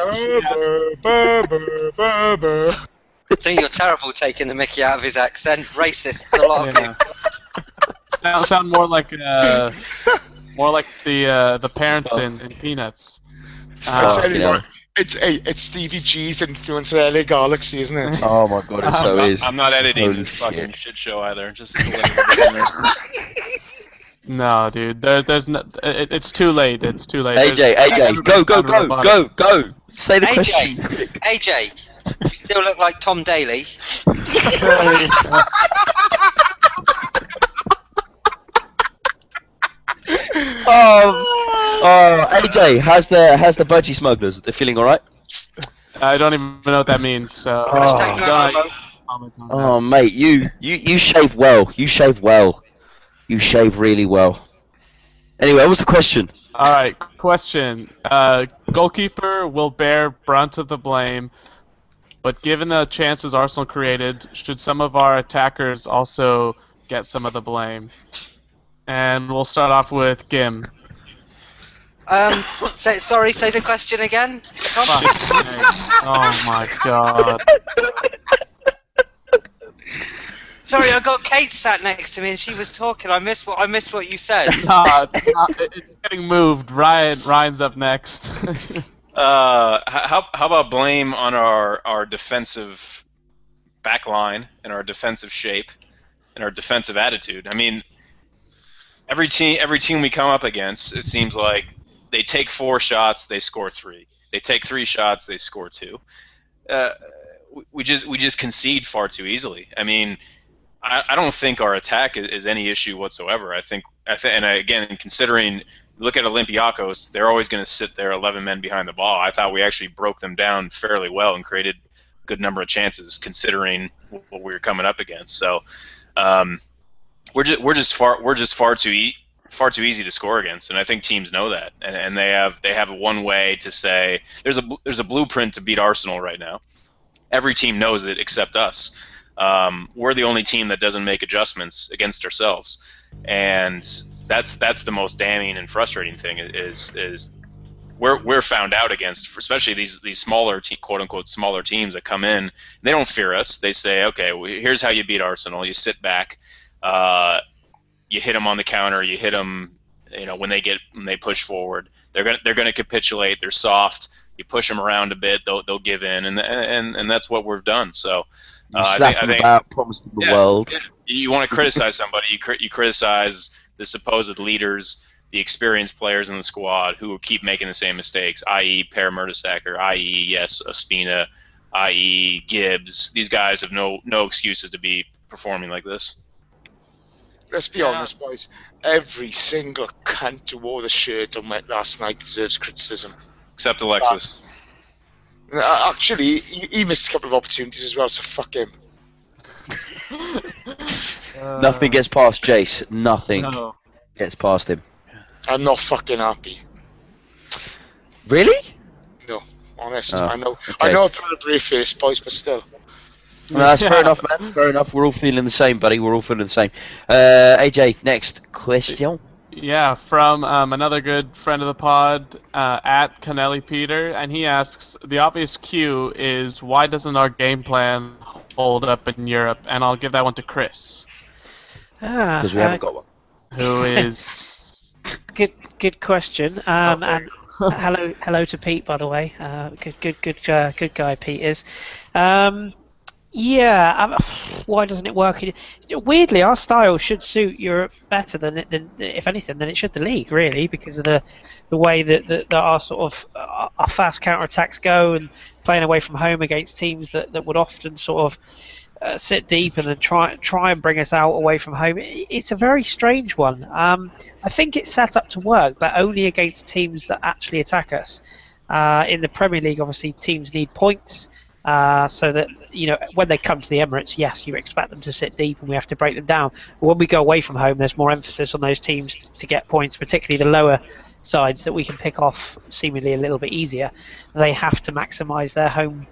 D: think you're terrible taking the mickey out of his accent. Racist, a lot of you.
B: Sound more like the parents in Peanuts.
F: It's Stevie G's influence of LA Galaxy, isn't it?
A: Oh my god, it so is.
C: I'm not editing this fucking shit show either. Just to let everybody in there.
B: No, dude. There's no. It's too late. It's too late.
A: AJ, go. Say the question.
D: AJ, you still look like Tom Daly.
A: AJ, how's the budgie smugglers? They're feeling all right?
B: I don't even know what that means. So.
A: Mate, you shave well. You shave well. You shave really well. Anyway, what's the question?
B: All right, question. Goalkeeper will bear brunt of the blame, but given the chances Arsenal created, should some of our attackers also get some of the blame? And we'll start off with Gim.
D: Say the question again.
B: Oh my god.
D: Sorry, I got Kate sat next to me and she was talking. I missed what you said.
B: It's getting moved. Ryan's up next.
C: How about blame on our defensive back line and our defensive shape and our defensive attitude? I mean, every team we come up against, it seems like they take 4 shots, they score 3. They take 3 shots, they score 2. We just concede far too easily. I mean, I don't think our attack is any issue whatsoever. I think, and again, considering, look at Olympiacos, they're always going to sit there 11 men behind the ball. I thought we actually broke them down fairly well and created a good number of chances, considering what we were coming up against. So, we're just far too easy to score against, and I think teams know that. And they have one way to say there's a blueprint to beat Arsenal right now. Every team knows it except us. We're the only team that doesn't make adjustments against ourselves, and that's the most damning and frustrating thing is we're found out against, especially these smaller quote unquote smaller teams that come in. They don't fear us. They say, okay, here's how you beat Arsenal. You sit back, You hit them on the counter. You hit them, when they push forward. They're gonna capitulate. They're soft. You push them around a bit, they'll give in, and that's what we've done. So
A: slap them about, promise them the world.
C: Yeah. You want to criticize somebody, you criticize the supposed leaders, the experienced players in the squad who keep making the same mistakes, i.e. Per Mertesacker, i.e. yes, Ospina, i.e. Gibbs. These guys have no excuses to be performing like this.
F: Let's be honest, boys. Every single cunt who wore the shirt on last night deserves criticism.
C: Except Alexis.
F: Actually, he missed a couple of opportunities as well, so fuck him.
A: Nothing gets past Jace. Nothing gets past him.
F: I'm not fucking happy.
A: Really?
F: No, honest.
A: Oh,
F: I know.
A: okay.
F: I know I'm trying to brave face, boys, but still.
A: No, that's fair enough, man. Fair enough. We're all feeling the same, buddy. We're all feeling the same. AJ, next question.
B: Yeah, from another good friend of the pod, at Canelli Peter, and he asks, the obvious cue is, why doesn't our game plan hold up in Europe? And I'll give that one to Chris.
A: Because we haven't got one.
B: Who is...
E: Good question. And hello to Pete, by the way. Good guy Pete is. Why doesn't it work? Weirdly, our style should suit Europe better than if anything, than it should the league, really, because of the way that our sort of our fast counter attacks go, and playing away from home against teams that would often sort of sit deep and then try and bring us out away from home. It's a very strange one. I think it's set up to work, but only against teams that actually attack us. In the Premier League, obviously, teams need points. So that, when they come to the Emirates, yes, you expect them to sit deep and we have to break them down. But when we go away from home, there's more emphasis on those teams to get points, particularly the lower sides that we can pick off seemingly a little bit easier. They have to maximise their home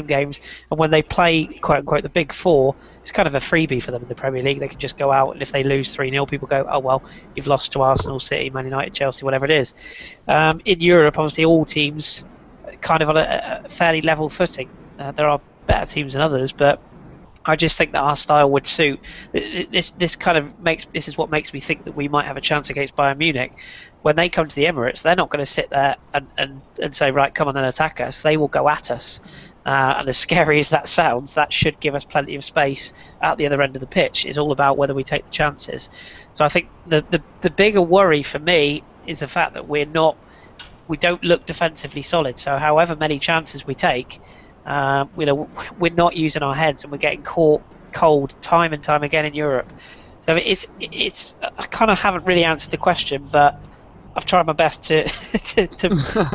E: games, and when they play quote unquote the big four, it's kind of a freebie for them in the Premier League. They can just go out, and if they lose 3-0, people go, oh well, you've lost to Arsenal, City, Man United, Chelsea, whatever it is. In Europe, obviously, all teams kind of on a fairly level footing. There are better teams than others, but I just think that our style would suit. This is what makes me think that we might have a chance against Bayern Munich. When they come to the Emirates, they're not going to sit there and say, right, come on and attack us. They will go at us. And as scary as that sounds, that should give us plenty of space at the other end of the pitch. It's all about whether we take the chances. So I think the bigger worry for me is the fact that we don't look defensively solid. So however many chances we take, we're not using our heads, and we're getting caught cold time and time again in Europe. So it's I kind of haven't really answered the question, but I've tried my best to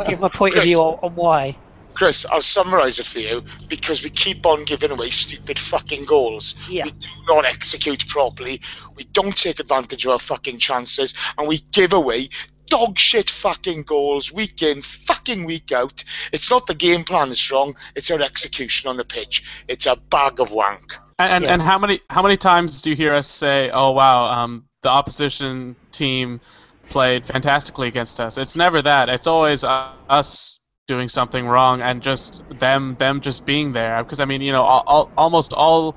E: give my point of view on why.
F: Chris, I'll summarise it for you, because we keep on giving away stupid fucking goals.
E: Yeah.
F: We do not execute properly, we don't take advantage of our fucking chances, and we give away dog shit fucking goals week in, fucking week out. It's not the game plan that's wrong, it's our execution on the pitch. It's a bag of wank.
B: And how many times do you hear us say, oh wow, the opposition team played fantastically against us? It's never that. It's always us doing something wrong and just them just being there. Because I mean, almost all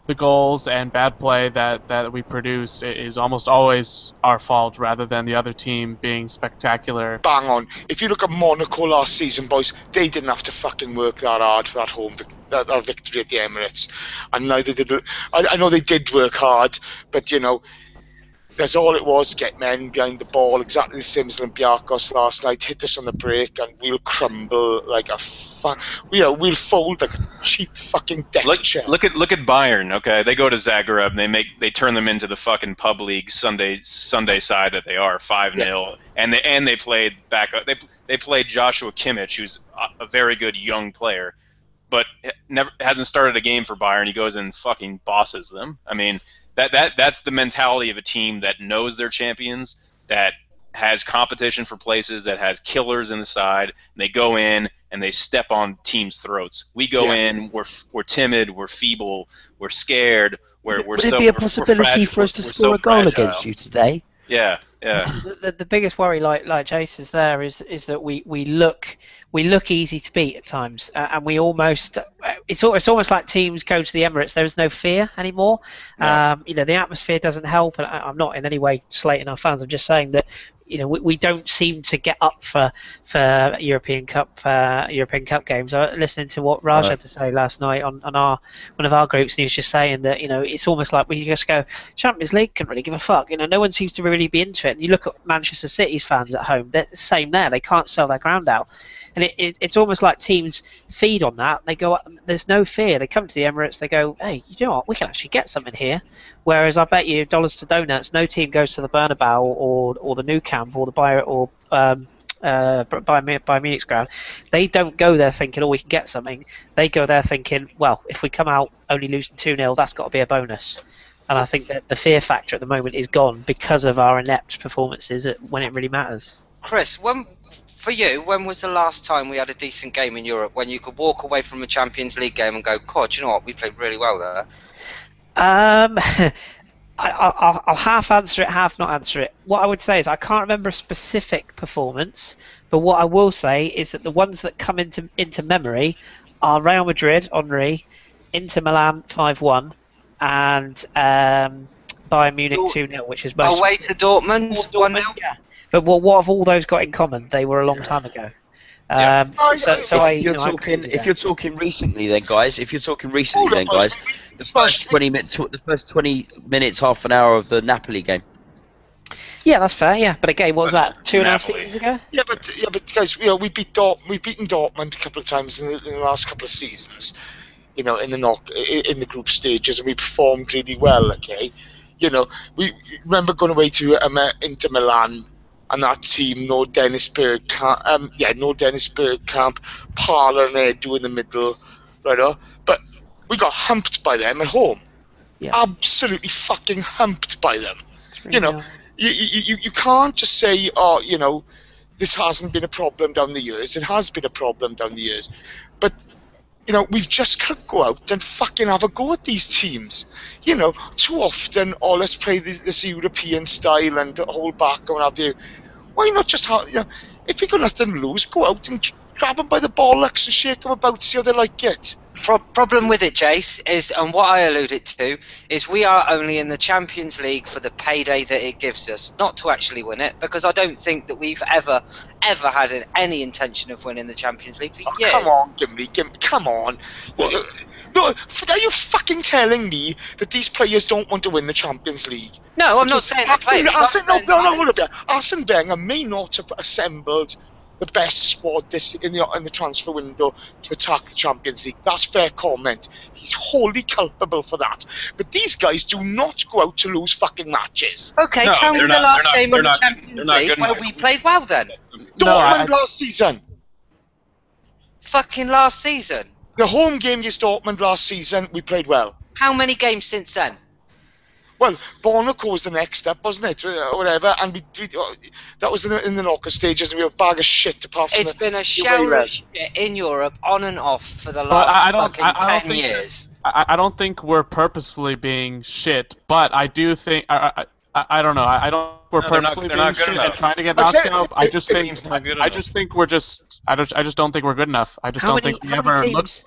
B: the goals and bad play that we produce is almost always our fault, rather than the other team being spectacular.
F: Bang on. If you look at Monaco last season, boys, they didn't have to fucking work that hard for that victory at the Emirates, and neither did. I know they did work hard, but that's all it was. Get men behind the ball, exactly the same as Olympiacos last night. Hit us on the break, and we'll crumble like we'll fold like a cheap fucking deck chair.
C: Look at Bayern. Okay, they go to Zagreb, and they turn them into the fucking pub league Sunday side that they are, 5-0, yeah. and they played back. They played Joshua Kimmich, who's a very good young player, but hasn't started a game for Bayern. He goes and fucking bosses them. I mean. That's the mentality of a team that knows they're champions, that has competition for places, that has killers in the side. And they go in and they step on teams' throats. We go in, we're timid, we're feeble, we're scared, we're
A: Would it be a possibility for us to score a goal against you today?
C: Yeah. Yeah.
E: The biggest worry, like Jace is there, is that we look easy to beat at times, and we almost it's almost like teams go to the Emirates. There is no fear anymore.
C: No.
E: The atmosphere doesn't help, and I'm not in any way slating our fans. I'm just saying that we don't seem to get up for European Cup games. I was listening to what Raj had to say last night on one of our groups, and he was just saying that it's almost like we just go Champions League, can't really give a fuck. No one seems to really be into it. And you look at Manchester City's fans at home; they're the same there. They can't sell their ground out. And it's almost like teams feed on that. They go, there's no fear. They come to the Emirates. They go, hey, you know what? We can actually get something here. Whereas I bet you dollars to donuts, no team goes to the Bernabeu or the Nou Camp or the Bayern Munich's ground. They don't go there thinking, we can get something. They go there thinking, well, if we come out only losing 2-0, that's got to be a bonus. And I think that the fear factor at the moment is gone because of our inept performances when it really matters.
D: Chris, for you, when was the last time we had a decent game in Europe when you could walk away from a Champions League game and go, God, you know what, we played really well there?
E: I'll half answer it, half not answer it. What I would say is I can't remember a specific performance, but what I will say is that the ones that come into memory are Real Madrid, Henry, Inter Milan 5-1, and Bayern Munich 2-0, which is most
D: away to Dortmund 1-0.
E: Yeah. But what have all those got in common? They were a long time ago.
A: If you're talking recently, then guys, the first 20 minutes, half an hour of the Napoli game.
E: Yeah, that's fair. Yeah, but again, what was that? 2.5 seasons ago?
F: Yeah, but guys, we've beaten Dortmund a couple of times in the last couple of seasons. In the group stages, and we performed really well. Okay, we remember going away to Inter Milan. And that team, no Dennis Bergkamp, Parler and Edu in the middle, right? But we got humped by them at home. Yeah. Absolutely fucking humped by them. You can't just say, this hasn't been a problem down the years. It has been a problem down the years. But, we've just got to go out and fucking have a go at these teams. Too often, let's play this European style and hold back and what have you. Why not just if you got nothing to lose, go out and grab them by the bollocks and shake them about, see how they like it.
D: Problem with it, Jace, is, and what I alluded to, is we are only in the Champions League for the payday that it gives us, not to actually win it, because I don't think that we've ever had any intention of winning the Champions League for years.
F: Come on, Gimli, come on. No, are you fucking telling me that these players don't want to win the Champions League?
D: No, I'm not saying the players.
F: Arsene Wenger may not have assembled the best squad in the transfer window to attack the Champions League. That's fair comment. He's wholly culpable for that. But these guys do not go out to lose fucking matches.
D: Okay, tell me the last game of the Champions League where we played well then.
F: Dortmund last season.
D: Fucking last season?
F: The home game against Dortmund last season, we played well.
D: How many games since then?
F: Well, Monaco was the next step, wasn't it? Or whatever, and that was in the knockout stages, and we were a bag of shit apart from
D: It's been a shower of shit in Europe, on and off, for the last 10 years.
B: I don't think we're purposefully being shit, but I do think... I don't know. I don't. We're purposely being shit and trying to get knocked out. I just think we're just. I just don't think we're good enough. I just don't think we ever looked.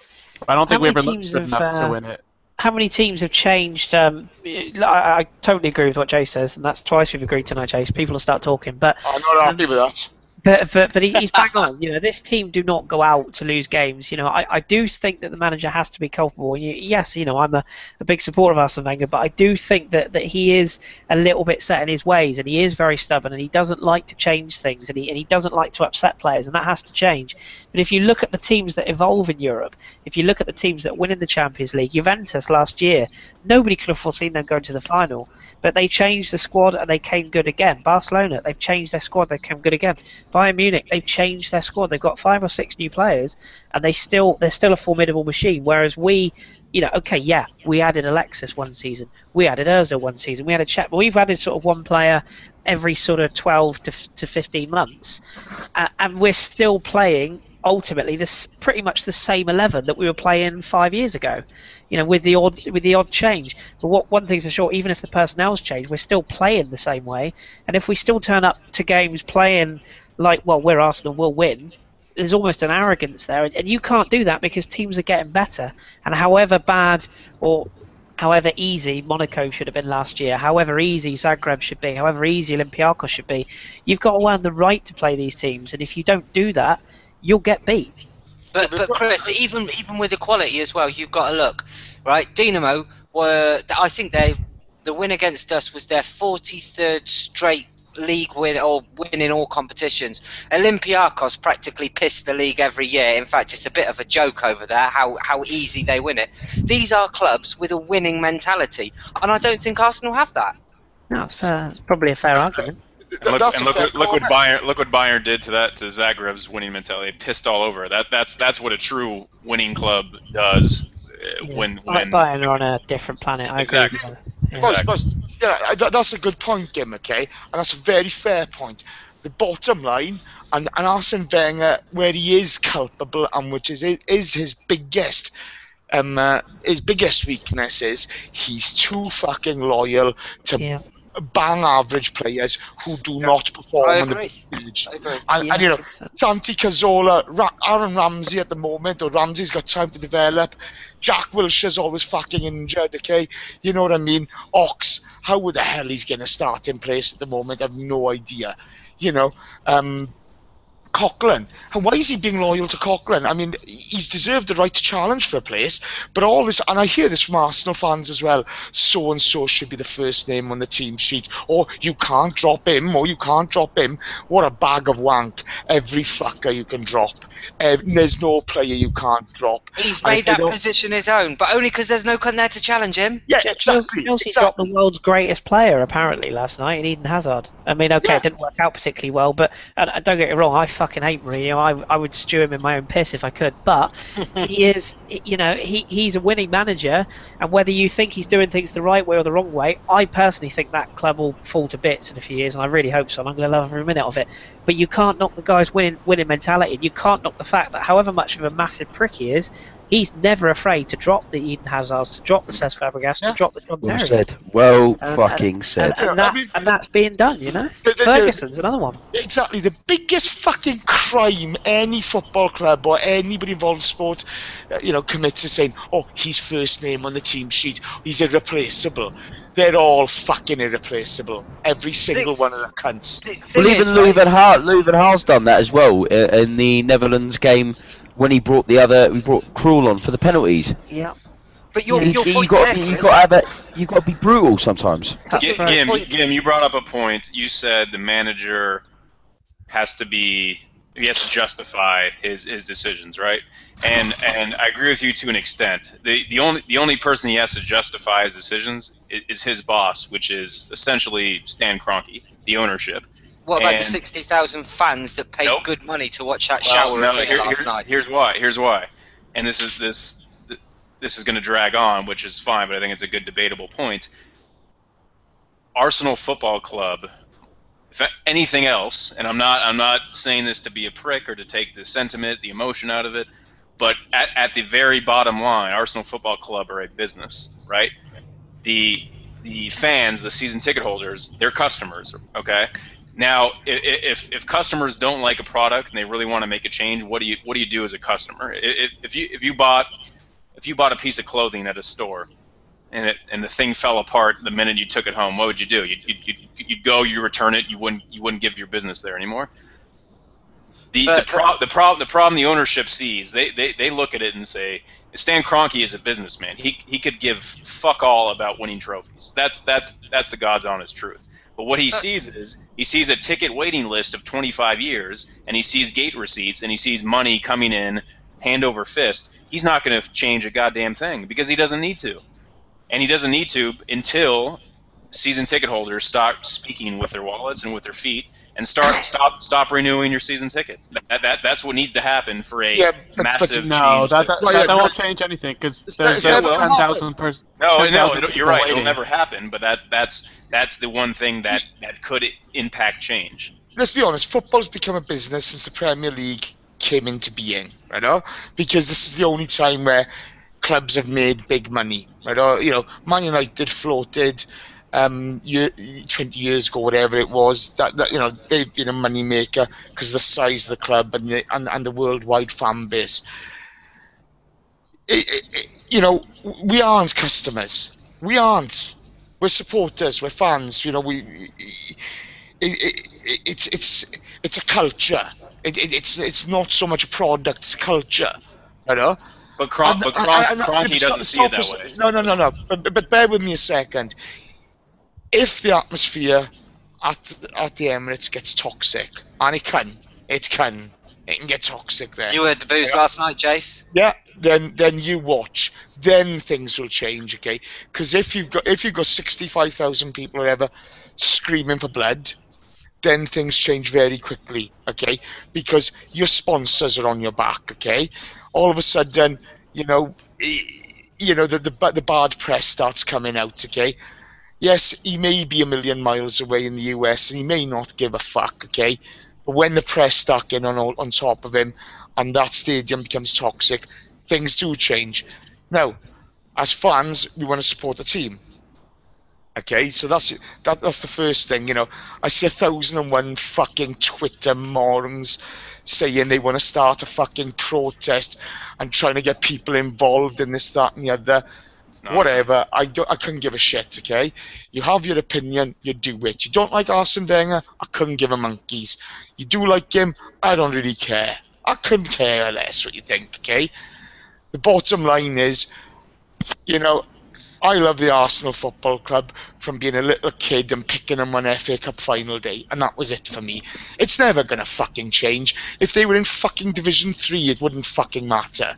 B: I don't think we ever looked good enough to win it.
E: How many teams have changed? I totally agree with what Jay says, and that's twice we've agreed tonight, Jace. People will start talking, but
F: I'm not happy with that.
E: But he's bang on. This team do not go out to lose games. I do think that the manager has to be culpable. Yes, I'm a big supporter of Arsene Wenger, but I do think that he is a little bit set in his ways, and he is very stubborn, and he doesn't like to change things, and he doesn't like to upset players, and that has to change. But if you look at the teams that evolve in Europe, if you look at the teams that win in the Champions League, Juventus last year, nobody could have foreseen them going to the final, but they changed the squad and they came good again. Barcelona, they've changed their squad, they came good again. Bayern Munich, they've changed their squad. They've got 5 or 6 new players, and they're still a formidable machine. Whereas we added Alexis one season, we added Ozil one season, we added Cech, but we've added sort of one player every sort of 12 to 15 months, and we're still playing ultimately this pretty much the same 11 that we were playing 5 years ago, with the odd change. But one thing's for sure, even if the personnel's changed, we're still playing the same way. And if we still turn up to games playing like, well, we're Arsenal, we'll win, there's almost an arrogance there, and you can't do that because teams are getting better. And however bad or however easy Monaco should have been last year, however easy Zagreb should be, however easy Olympiacos should be, you've got to earn the right to play these teams. And if you don't do that, you'll get beat.
D: But Chris, even with the quality as well, you've got to look, right? Dinamo I think the win against us was their 43rd straight league win or win in all competitions. Olympiacos practically piss the league every year. In fact, it's a bit of a joke over there how easy they win it. These are clubs with a winning mentality, and I don't think Arsenal have that.
E: No, it's fair. It's probably a fair argument.
C: And look what Bayern did to Zagreb's winning mentality. They pissed all over. That's what a true winning club does. When
E: Bayern are on a different planet. I
C: exactly.
E: agree with you.
F: Yeah, that's a good point, Kim. Okay, and that's a very fair point. The bottom line, and Arsene Wenger, where he is culpable, and which is his biggest weakness is he's too fucking loyal to bang average players who do not perform on the stage. And Santi Cazorla, Aaron Ramsey at the moment, or Ramsey's got time to develop. Jack Wilshere's always fucking injured, okay? You know what I mean? Ox, how the hell he's going to start in place at the moment, I have no idea. Coughlin, and why is he being loyal to Coughlin? I mean, he's deserved the right to challenge for a place, but all this, and I hear this from Arsenal fans as well, so and so should be the first name on the team sheet, or you can't drop him, or you can't drop him. What a bag of wank. Every fucker you can drop. There's no player you can't drop.
D: He's made that position his own, but only because there's no one there to challenge him.
F: Yeah, exactly.
E: Chelsea dropped the world's greatest player apparently last night in Eden Hazard. I mean, okay, it didn't work out particularly well, but don't get me wrong, I fucking hate Mourinho. I would stew him in my own piss if I could, but he is, he's a winning manager, and whether you think he's doing things the right way or the wrong way, I personally think that club will fall to bits in a few years, and I really hope so, and I'm going to love every minute of it. But you can't knock the guy's winning mentality, and you can't knock the fact that however much of a massive prick he is, he's never afraid to drop the Eden Hazards, to drop the Cesc Fabregas, to drop the John Terry.
A: Well said.
E: And that's being done, Ferguson's another one.
F: Exactly. The biggest fucking crime any football club or anybody involved in sport, commits is saying, oh, he's first name on the team sheet, he's irreplaceable. They're all fucking irreplaceable. Every single one of them cunts.
A: Well, even Leuven Haar's done that as well in the Netherlands game when he brought Krul on for the penalties.
E: Yeah.
D: But
A: you got to be brutal sometimes.
C: Gim, you brought up a point. You said the manager has to justify his decisions, right? And I agree with you to an extent. The only person he has to justify his decisions is his boss, which is essentially Stan Kroenke, the ownership.
D: What about the 60,000 fans that paid good money to watch that shower last night?
C: Here's why. And this is going to drag on, which is fine, but I think it's a good debatable point. Arsenal Football Club, if anything else, and I'm not saying this to be a prick or to take the sentiment, the emotion out of it, but at the very bottom line, Arsenal Football Club are a business, right? The fans, the season ticket holders, they're customers, okay? Now, if customers don't like a product and they really want to make a change, what do you do as a customer? If you bought a piece of clothing at a store and the thing fell apart the minute you took it home, what would you do? You'd go, you return it, you wouldn't give your business there anymore. The problem the ownership sees, they look at it and say, Stan Kroenke is a businessman. He could give fuck all about winning trophies. That's the God's honest truth. But what he sees is a ticket waiting list of 25 years, and he sees gate receipts, and he sees money coming in hand over fist. He's not going to change a goddamn thing because he doesn't need to. And he doesn't need to until season ticket holders start speaking with their wallets and with their feet and stop renewing your season tickets. That's what needs to happen for a massive
B: no,
C: change.
B: That won't change anything because there's 10,000 person.
C: No, you're right. It'll never happen. But that's the one thing that could impact change.
F: Let's be honest. Football's become a business since the Premier League came into being, right? Because this is the only time where clubs have made big money, right? You know, Man United floated 20 years ago, whatever it was. That you know, they've been a money maker because of the size of the club and the worldwide fan base. You know, we aren't customers. We aren't. We're supporters. We're fans. You know, it's a culture. It's not so much a product. It's a culture. You know.
C: But Kroenke doesn't see it that way.
F: No. But bear with me a second. If the atmosphere at the Emirates gets toxic, and it can get toxic there.
D: You heard the booze last night, Jace?
F: Yeah. Then you watch. Then things will change, okay? Because if you've got 65,000 people or whatever screaming for blood, then things change very quickly, okay? Because your sponsors are on your back, okay? All of a sudden, the bad press starts coming out, okay? Yes, he may be a million miles away in the US and he may not give a fuck, okay? But when the press start getting on top of him and that stadium becomes toxic, things do change. Now, as fans, we want to support the team. Okay, so that's the first thing, you know. I see 1,001 fucking Twitter morons saying they want to start a fucking protest and trying to get people involved in this, that, and the other. Whatever, I couldn't give a shit, okay? You have your opinion, you do it. You don't like Arsene Wenger, I couldn't give a monkeys. You do like him, I don't really care. I couldn't care less what you think, okay? The bottom line is, you know, I love the Arsenal Football Club from being a little kid and picking them on FA Cup final day, and that was it for me. It's never gonna fucking change. If they were in fucking Division 3, it wouldn't fucking matter.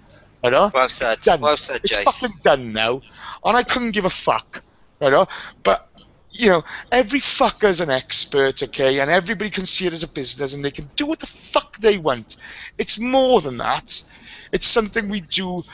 F: You know?
D: Well said. Well said, Jace.
F: It's fucking done now, and I couldn't give a fuck. You know? But, you know, every fucker's an expert, okay, and everybody can see it as a business, and they can do what the fuck they want. It's more than that. It's something we do,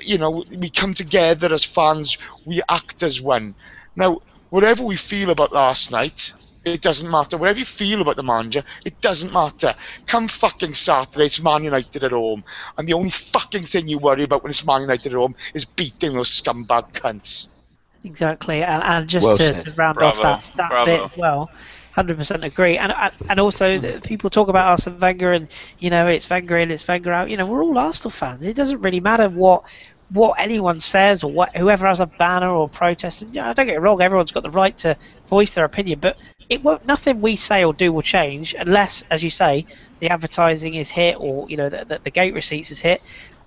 F: you know, we come together as fans, we act as one. Now, whatever we feel about last night, it doesn't matter. Whatever you feel about the manager, it doesn't matter. Come fucking Saturday, it's Man United at home. And the only fucking thing you worry about when it's Man United at home is beating those scumbag cunts.
E: Exactly, and just to round off that bit as well, 100% agree. And also, people talk about Arsene Wenger and, you know, it's Wenger in, it's Wenger out. You know, we're all Arsenal fans. It doesn't really matter what anyone says or whoever has a banner or protest. And, you know, don't get it wrong, everyone's got the right to voice their opinion, but nothing we say or do will change unless, as you say, the advertising is hit or, you know, the gate receipts is hit.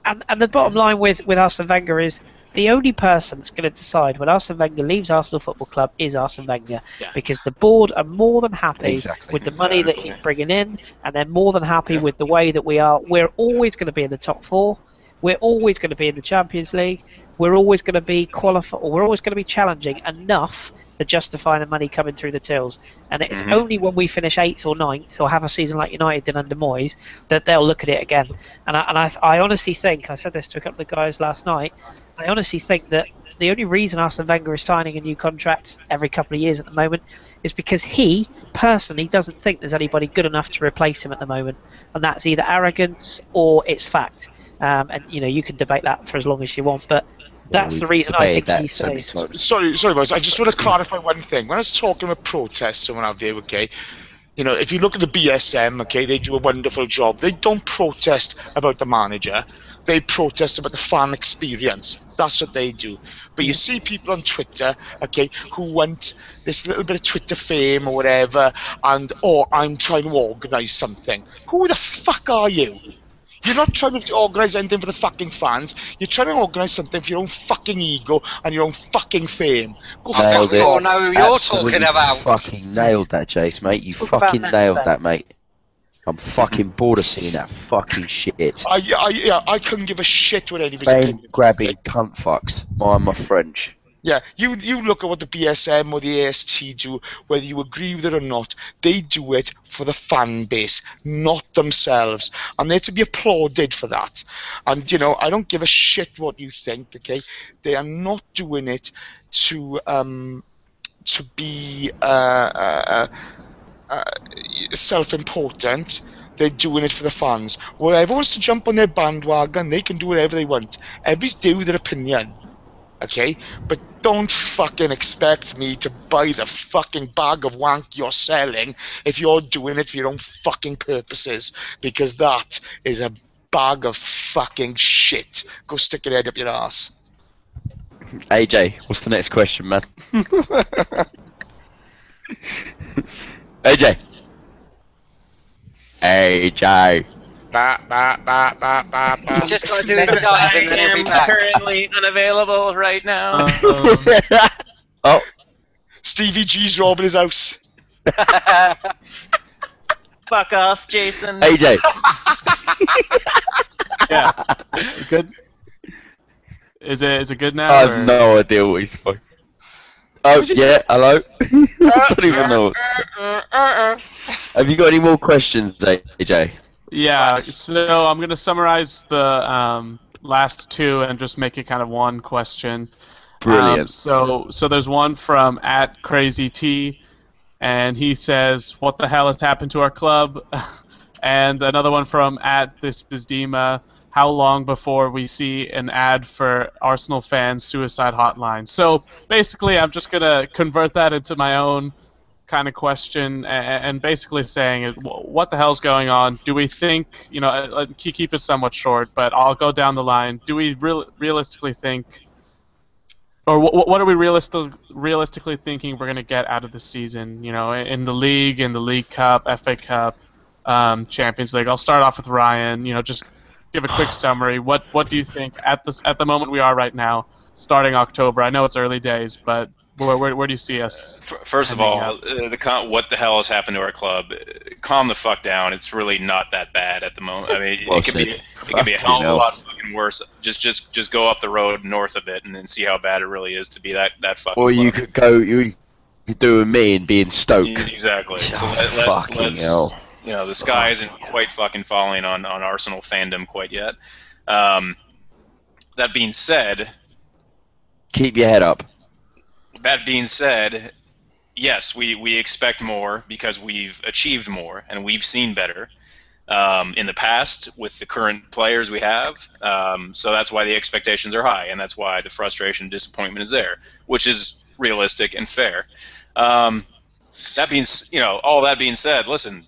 E: And the bottom line with Arsene Wenger is the only person that's going to decide when Arsene Wenger leaves Arsenal Football Club is Arsene Wenger, because the board are more than happy with the money that he's bringing in, and they're more than happy with the way that we are. We're always going to be in the top four. We're always going to be in the Champions League. We're always going to be we're always going to be challenging enough to justify the money coming through the tills. And it's only when we finish 8th or 9th or have a season like United did under Moyes that they'll look at it again. And I honestly think, I said this to a couple of guys last night, I honestly think that the only reason Arsene Wenger is signing a new contract every couple of years at the moment is because he personally doesn't think there's anybody good enough to replace him at the moment. And that's either arrogance or it's fact. And, you know, you can debate that for as long as you want, but that's the reason I think he stays.
F: Sorry, boys. I just want to clarify one thing. When I was talking about protests and what have you, okay, you know, if you look at the BSM, okay, they do a wonderful job. They don't protest about the manager. They protest about the fan experience. That's what they do. But you see people on Twitter, okay, who want this little bit of Twitter fame or whatever, and, I'm trying to organise something. Who the fuck are you? You're not trying to organise anything for the fucking fans. You're trying to organise something for your own fucking ego and your own fucking fame. Go fuck off.
D: Know who you're talking about.
A: Fucking nailed that, Jace, mate. You fucking nailed that, mate. I'm fucking bored of seeing that fucking shit.
F: I couldn't give a shit what anybody's opinion.
A: Grabbing cunt fucks. Mind my French.
F: Yeah, you look at what the BSM or the AST do, whether you agree with it or not, they do it for the fan base, not themselves. And they're to be applauded for that. And, you know, I don't give a shit what you think, okay? They are not doing it to be self-important. they're doing it for the fans. Well, everyone wants to jump on their bandwagon, they can do whatever they want. Everybody's due their opinion. Okay? But don't fucking expect me to buy the fucking bag of wank you're selling if you're doing it for your own fucking purposes. Because that is a bag of fucking shit. Go stick your head up your ass.
A: AJ, what's the next question, man? AJ. AJ.
D: You've just got to do his dive and then he'll be
G: am
D: back.
G: currently unavailable right now.
A: Oh,
F: Stevie G's robbing his house.
G: Fuck off, Jason.
A: AJ.
B: Yeah. Good. Is it good now?
A: I have
B: or-
A: no idea what he's for. Oh, yeah, hello? I don't even know. Have you got any more questions, AJ?
B: Yeah. So I'm gonna summarize the last two and just make it kind of one question.
A: Brilliant.
B: So there's one from @CrazyT, and he says, "What the hell has happened to our club?" And another one from @ThisIsDima. How long before we see an ad for Arsenal fans' suicide hotline? So basically, I'm just gonna convert that into my own kind of question, and basically saying, what the hell's going on? Do we think, keep it somewhat short, but I'll go down the line. Do we realistically think, or what are we realistically thinking we're gonna get out of the season? In the league, in the League Cup, FA Cup, Champions League. I'll start off with Ryan. Just give a quick summary. What do you think at the moment we are right now, starting October? I know it's early days, but where do you see us?
C: First of all, what the hell has happened to our club? Calm the fuck down. It's really not that bad at the moment. I mean, it could be a hell of a lot fucking worse. Just go up the road north a bit and then see how bad it really is to be that fucking.
A: Or you could go. You could do with me and be in Stoke.
C: Exactly. So
A: Fucking
C: let's
A: hell.
C: the sky isn't quite fucking falling on Arsenal fandom quite yet. That being said,
A: Keep your head up.
C: That being said, yes, we expect more because we've achieved more and we've seen better in the past with the current players we have. So that's why the expectations are high, and that's why the frustration and disappointment is there, which is realistic and fair. All that being said, listen,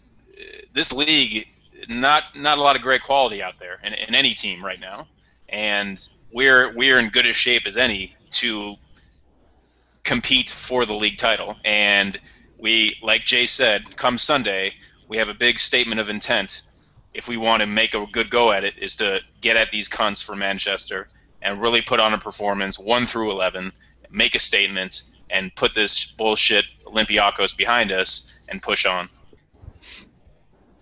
C: this league, not a lot of great quality out there in any team right now, and we're in good a shape as any to compete for the league title. And we, like Jay said, come Sunday, we have a big statement of intent. If we want to make a good go at it, is to get at these cunts for Manchester and really put on a performance 1 through 11, make a statement, and put this bullshit Olympiacos behind us and push on.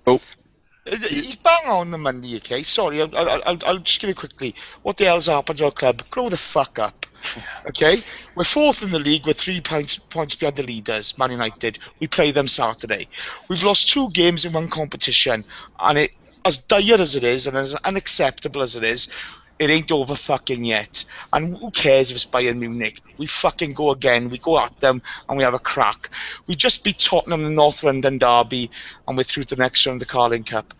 A: Oh.
F: He's bang on the Monday, okay? Sorry, I'll just give it quickly. What the hell's happened to our club? Grow the fuck up, okay? We're 4th in the league. We're 3 points behind the leaders, Man United. We play them Saturday. We've lost 2 games in one competition, and it, as dire as it is and as unacceptable as it is, it ain't over fucking yet. And who cares if it's Bayern Munich? We fucking go again. We go at them and we have a crack. We just beat Tottenham in the North London derby and we're through to the next round of the Carling Cup.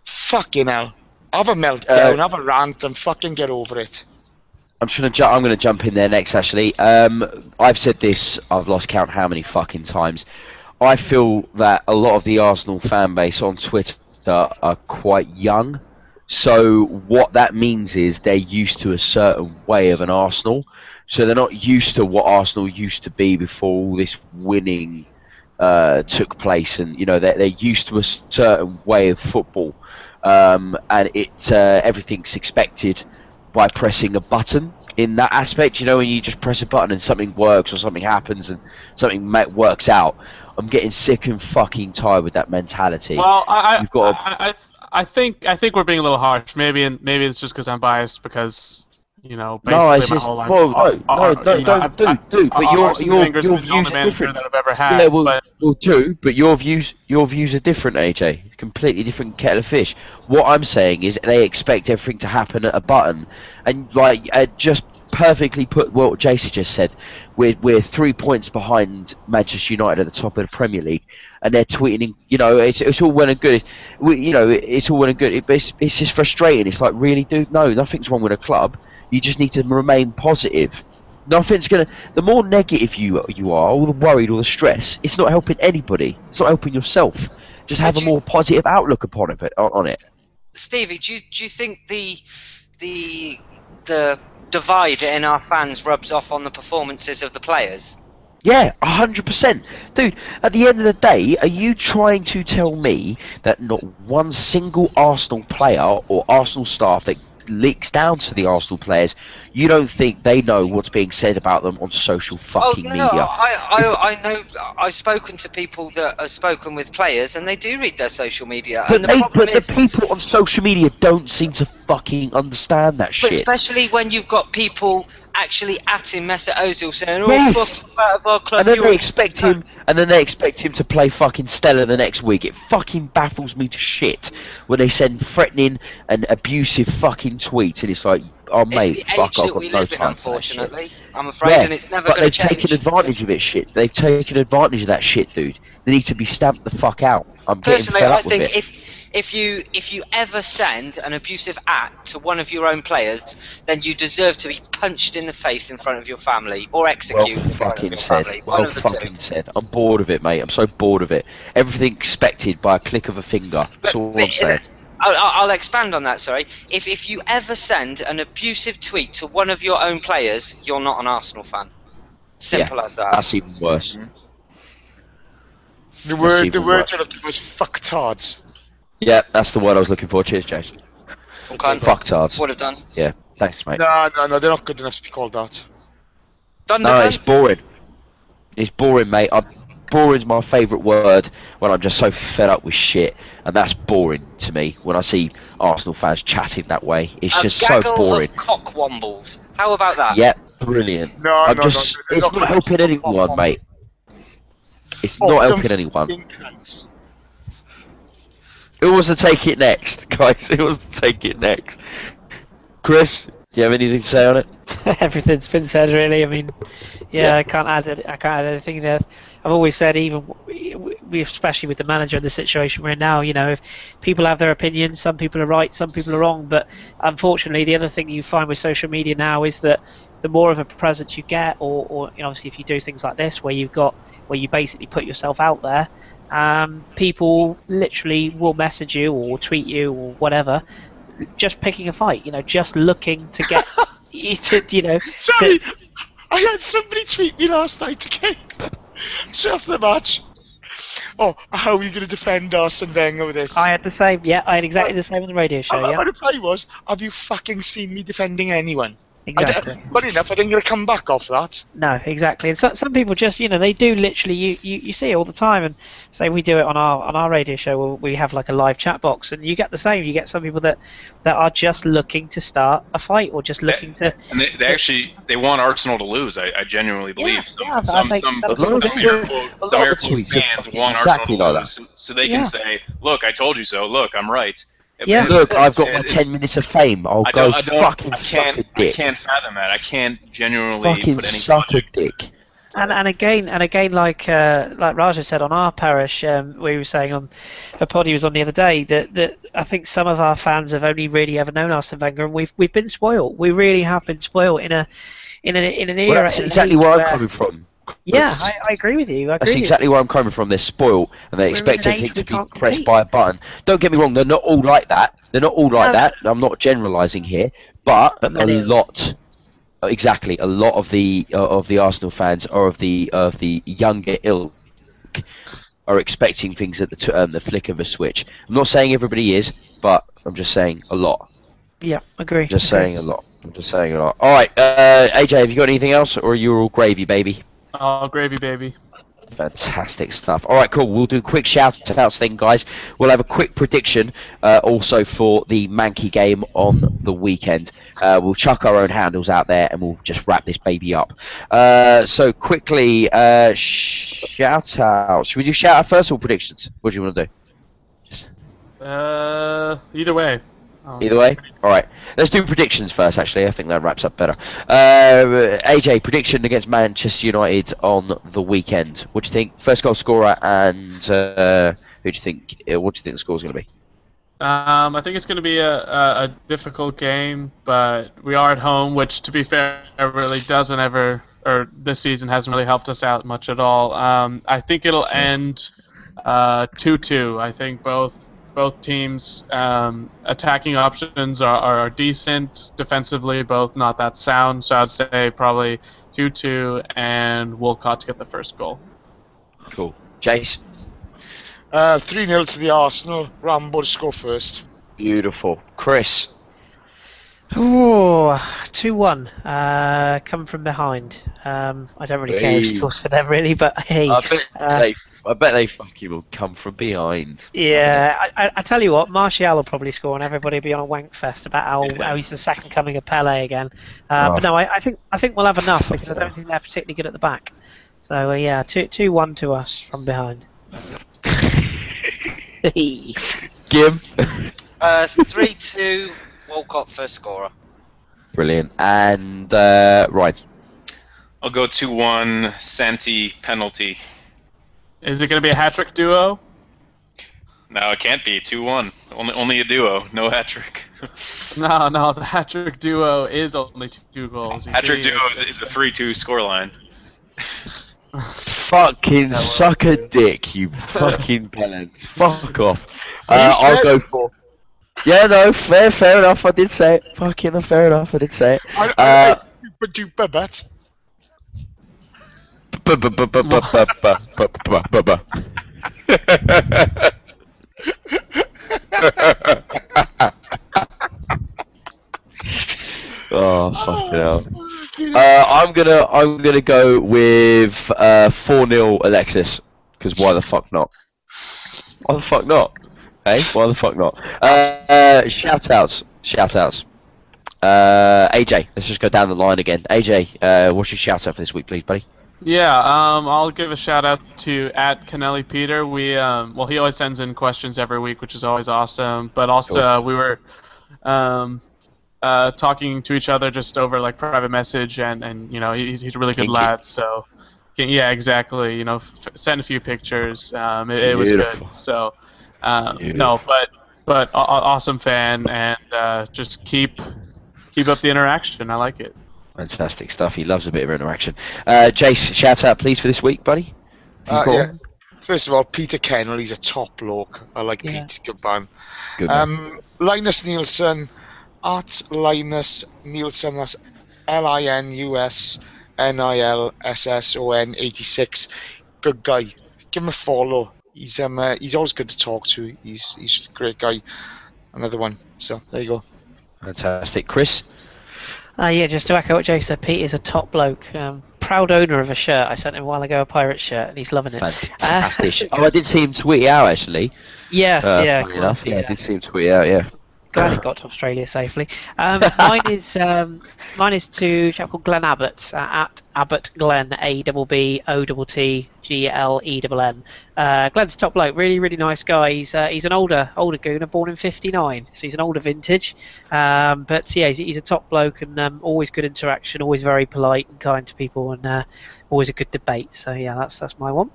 F: Fucking hell. Have a meltdown, have a rant and fucking get over it.
A: I'm going to jump in there next, actually. I've said this, I've lost count how many fucking times. I feel that a lot of the Arsenal fan base on Twitter are quite young. So what that means is they're used to a certain way of an Arsenal. So they're not used to what Arsenal used to be before all this winning took place. And, they're used to a certain way of football. And everything's expected by pressing a button in that aspect. When you just press a button and something works or something happens and something works out. I'm getting sick and fucking tired with that mentality.
B: Well, I think we're being a little harsh. Maybe it's just because I'm biased because basically my whole life.
A: Dude. But your views are different.
B: That I've ever had.
A: Yeah, but your views are different, AJ. Completely different kettle of fish. What I'm saying is they expect everything to happen at a button, and just perfectly put what Jason just said. We're 3 points behind Manchester United at the top of the Premier League, and they're tweeting. You know, it's all well and good. It's all well and good. It's just frustrating. It's like, really, dude? No, nothing's wrong with a club. You just need to remain positive. Nothing's gonna. The more negative you are, all the worried, all the stress, it's not helping anybody. It's not helping yourself. Just have a more positive outlook upon it. On it.
D: Stevie, do you think the divide in our fans rubs off on the performances of the players?
A: Yeah, 100%. Dude, at the end of the day, are you trying to tell me that not one single Arsenal player or Arsenal staff that leaks down to the Arsenal players, you don't think they know what's being said about them on social fucking media?
D: I know. I've spoken to people that have spoken with players, and they do read their social media.
A: But the people on social media don't seem to fucking understand that shit.
D: Especially when you've got people actually at him, Mesut Ozil, saying, "Oh,
A: yes.
D: fuck out of our club."
A: And then they expect him, to play fucking stellar the next week. It fucking baffles me to shit when they send threatening and abusive fucking tweets, and it's like, oh mate, fuck off.
D: We live in, unfortunately. I'm afraid, and it's never going to change.
A: But they've taken advantage of it, shit. They've taken advantage of that shit, dude. They need to be stamped the fuck out. I'm
D: personally,
A: getting fed
D: I
A: up with it.
D: think if you ever send an abusive act to one of your own players, then you deserve to be punched in the face in front of your family or executed in front of your family.
A: Well fucking said. I'm bored of it, mate. I'm so bored of it. Everything expected by a click of a finger. That's all I'm saying.
D: I'll expand on that, sorry. If you ever send an abusive tweet to one of your own players, you're not an Arsenal fan. Simple as that.
A: That's even worse.
F: The word you're looking for was fucktards.
A: Yeah, that's the word I was looking for. Cheers, Jason.
D: Okay.
A: Fucktards.
D: Would have done.
A: Yeah, thanks, mate.
F: No, they're not good enough to be called that.
A: No, it's boring. It's boring, mate. Boring's my favourite word when I'm just so fed up with shit, and that's boring to me when I see Arsenal fans chatting that way. It's just so boring.
D: Of cockwombles. How about that?
A: Yeah, brilliant. It's not helping anyone, mate. It's not helping anyone. Who wants to take it next, guys? Who wants to take it next? Chris, do you have anything to say on it?
E: Everything's been said, really. I mean, I can't add anything there. I've always said, even especially with the manager and the situation we're in now, you know, if people have their opinions, some people are right, some people are wrong. But unfortunately, the other thing you find with social media now is that the more of a presence you get, or you know, obviously if you do things like this, where you basically put yourself out there, people literally will message you or tweet you or whatever, just picking a fight. You know, just looking to get you to, you know.
F: Sorry, I had somebody tweet me last night. Okay. Straight after the match. Oh, how are you going to defend Arsene Wenger with this?
E: I had the same. Yeah, I had exactly the same on the radio show.
F: My reply was, "Have you fucking seen me defending anyone?"
E: Exactly.
F: Funny enough, I didn't get to come back off that.
E: No, exactly. And some people just, you know, they do literally. You see it all the time, and say we do it on our radio show where we have like a live chat box, and you get the same. You get some people that are just looking to start a fight or just looking to.
C: And they want Arsenal to lose. I genuinely believe. Some air quote fans want Arsenal to lose, so they can say, "Look, I told you so. Look, I'm right."
A: Yeah. Look, I've got my 10 minutes of fame. I'll go fucking suck a dick.
C: I can't fathom that. I can't genuinely
A: fucking
C: put any
A: suck a dick.
E: And again, like Raja said on our parish, we were saying on a pod he was on the other day that I think some of our fans have only really ever known Arsene Wenger, and we've been spoiled. We really have been spoiled in an era.
A: Well, that's exactly where I'm coming from.
E: Yeah, I agree with you.
A: That's exactly where I'm coming from. They're spoiled, and they expect everything to be pressed by a button. Don't get me wrong; they're not all like that. I'm not generalising here, but a lot. Exactly, a lot of the Arsenal fans or of the younger ilk are expecting things at the flick of a switch. I'm not saying everybody is, but I'm just saying a lot.
E: Yeah, agree.
A: I'm just saying a lot. All right, AJ, have you got anything else, or are you all gravy, baby?
B: Oh, gravy, baby.
A: Fantastic stuff. All right, cool. We'll do a quick shout-outs thing, guys. We'll have a quick prediction also for the Mankey game on the weekend. We'll chuck our own handles out there, and we'll just wrap this baby up. So quickly, shout-outs. Should we do shout-out first or predictions? What do you want to do?
B: Either way.
A: Either way? Alright. Let's do predictions first, actually. I think that wraps up better. AJ, prediction against Manchester United on the weekend. What do you think? First goal scorer and who do you think? What do you think the score's going to be?
B: I think it's going to be a difficult game, but we are at home, which, to be fair, really doesn't ever, or this season hasn't really helped us out much at all. I think it'll end 2-2. I think both teams' attacking options are decent. Defensively, both not that sound. So I'd say probably 2-2 and Walcott to get the first goal.
A: Cool. Jace?
F: 3-0 to the Arsenal. Rambo to score first.
A: Beautiful. Chris?
E: Oh, 2-1. Coming from behind. I don't really care who scores for them, really, but hey.
A: I bet they fucking will come from behind.
E: Yeah, I tell you what, Martial will probably score, and everybody will be on a wank fest about how he's the second coming of Pele again. But no, I think we'll have enough because I don't think they're particularly good at the back. So yeah, 2-1 to us from behind.
A: Gim?
D: 3-2, Walcott first scorer.
A: Brilliant. And Ryan?
C: I'll go 2-1, Santi penalty.
B: Is it going to be a hat-trick duo?
C: No, it can't be 2-1. Only a duo, no hat trick.
B: No, the hat-trick duo is only 2 goals.
C: Hat trick duo is a 3-2 scoreline.
A: Fucking suck a dick, you fucking pellets. Fuck off. I'll go for... Yeah, no, fair enough, I did say it. Fucking fair enough, I did say it.
F: But you bet.
A: Oh, fucking hell. I'm gonna go with 4-0 Alexis, because why the fuck not? Why the fuck not? Hey, why the fuck not? Shout outs. AJ, let's just go down the line again. AJ, what's your shout out for this week, please, buddy?
B: Yeah, I'll give a shout out to @Canelli We he always sends in questions every week, which is always awesome. But also we were talking to each other just over like private message, and you know he's a really good lad. So yeah, exactly. You know, send a few pictures. It was good. So no, but awesome fan, and just keep up the interaction. I like it.
A: Fantastic stuff. He loves a bit of interaction. Jace, shout out please for this week, buddy.
F: Yeah. First of all, Peter Kennel, he's a top bloke. I like Pete. Good man.
A: Good man.
F: Linus Nielsen, @Linus Nielsen. That's LINUSNILSSON 86. Good guy. Give him a follow. He's always good to talk to. He's just a great guy. Another one. So there you go.
A: Fantastic, Chris.
E: Yeah, just to echo what Jay said, Pete is a top bloke. Proud owner of a shirt. I sent him a while ago, a pirate shirt, and he's loving it.
A: Fantastic. I did see him tweet it out, actually.
E: Yes, yeah.
A: Funny enough, I did see him tweet it out, yeah.
E: Glad he got to Australia safely. Mine is to a chap called Glenn Abbott, @Abbott Glenn, ABBOTTGLENN. Glenn's a top bloke, really, really nice guy. He's an older gooner, born in '59, so he's an older vintage. But yeah, he's a top bloke, and always good interaction, always very polite and kind to people, and always a good debate. So yeah, that's my one.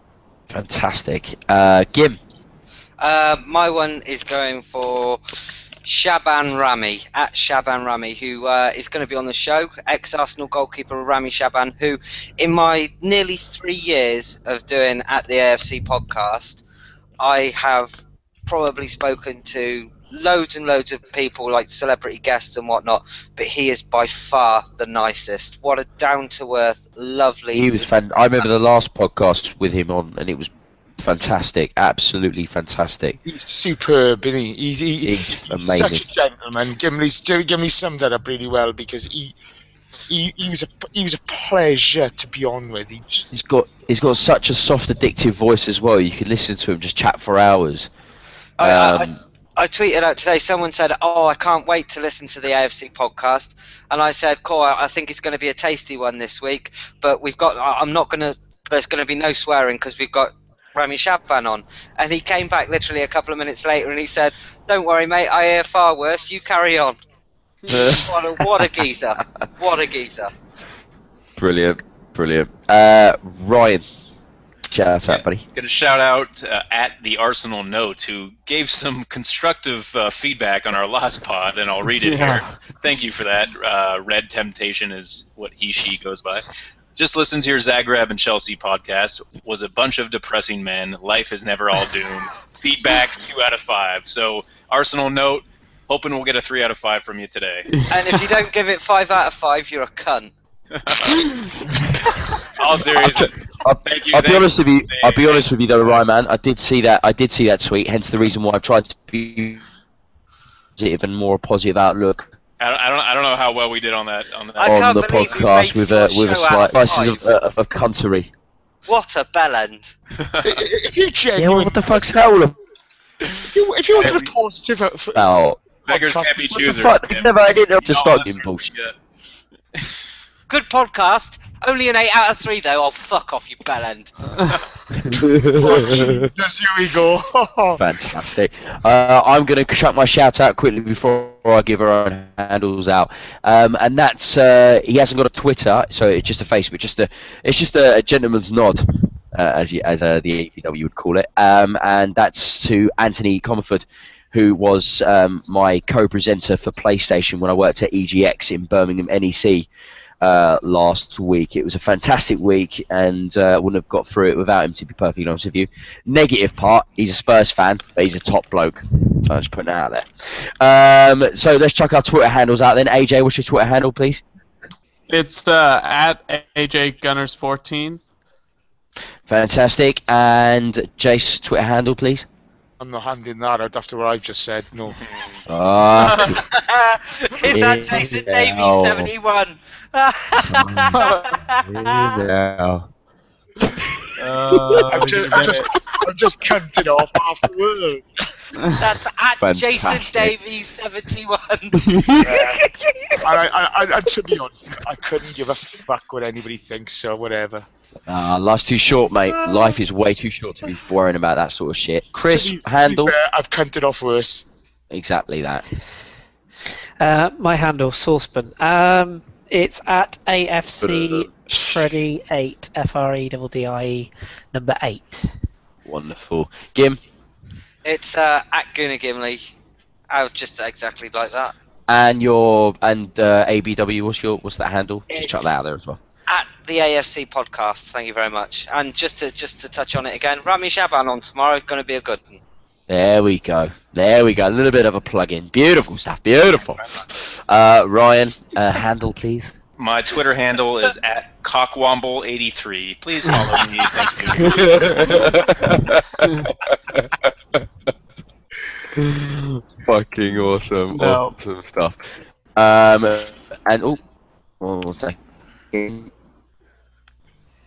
A: Fantastic. Gim.
D: My one is going for Shaban Rami, @Shaban Rami, who is going to be on the show. Ex-Arsenal goalkeeper Rami Shaban, who in my nearly 3 years of doing at the AFC podcast, I have probably spoken to loads and loads of people, like celebrity guests and whatnot, but he is by far the nicest. What a down-to-earth, lovely...
A: He was I remember the last podcast with him on, and it was fantastic, absolutely fantastic.
F: He's superb, isn't he? He's
A: amazing.
F: Such a gentleman. Gimli summed that up really well, because he was a pleasure to be on with.
A: He's got such a soft, addictive voice as well. You could listen to him just chat for hours.
D: I tweeted out today, someone said, "Oh, I can't wait to listen to the AFC podcast," and I said, "Cool, I think it's going to be a tasty one this week, but there's going to be no swearing because we've got Rami Shaban on, and he came back literally a couple of minutes later and he said, "Don't worry, mate. I hear far worse. You carry on." What a geezer! What a geezer!
A: Brilliant. Ryan, shout out, buddy.
C: Got a shout out at the Arsenal Note, who gave some constructive feedback on our last pod, and I'll read it here. Thank you for that. Red Temptation is what she goes by. Just listen to your Zagreb and Chelsea podcast. Was a bunch of depressing men. Life is never all doom. Feedback 2 out of 5. So Arsenal Note, hoping we'll get a 3 out of 5 from you today.
D: And if you don't give it 5 out of 5, you're a cunt.
C: All seriousness. Thank you.
A: I'll be honest with you. I'll be honest with you, though, Ryan, man. I did see that tweet. Hence the reason why I've tried to be positive and more positive outlook.
C: I don't know how well we did on that.
A: On the podcast with a slight slices of cuntery.
D: What a bellend!
F: If you genuine,
A: Yeah, well, what the fuck's that?
F: if you want to be positive,
C: beggars can't be choosers.
A: I didn't know to start getting bullshit.
D: Good podcast. Only an 8 out of 3 though. Oh, fuck off, you bellend.
F: Just here we go.
A: Fantastic. I'm going to chuck my shout out quickly before I give our own handles out. And that's he hasn't got a Twitter, so it's just a Facebook. It's just a gentleman's nod, as the APW would call it. And that's to Anthony Comerford, who was my co-presenter for PlayStation when I worked at EGX in Birmingham, NEC. Last week. It was a fantastic week, and wouldn't have got through it without him, to be perfectly honest with you. Negative part, he's a Spurs fan, but he's a top bloke. So I'm just putting that out there. So let's check our Twitter handles out then. AJ, what's your Twitter handle, please?
B: It's at AJ Gunners 14.
A: Fantastic. And Jace, Twitter handle, please.
F: I'm not handing that out after what I've just said. No.
D: Is that Jason Davies 71?
F: I've just counted off half the world.
D: That's at
A: Fantastic.
D: Jason Davies 71.
F: And to be honest, I couldn't give a fuck what anybody thinks, so whatever.
A: Life's too short, mate. Life is way too short to be worrying about that sort of shit. Chris, handle?
F: To be fair, I've counted off worse.
A: Exactly that.
E: My handle, Saucepan. It's at AFC Freddy 8, FREDDIE number 8.
A: Wonderful. Gim?
D: It's at Gunnar Gimli. I was just exactly like that.
A: And ABW, what's that handle? Just chuck that out there as well.
D: At the AFC podcast, thank you very much. And just to touch on it again, Rami Shaban on tomorrow, going to be a good one.
A: There we go. A little bit of a plug-in. Beautiful stuff. Beautiful. Ryan, handle, please.
C: My Twitter handle is at cockwomble83. Please follow me. Thank you.
A: Fucking awesome.
B: No.
A: Awesome stuff. And one second. You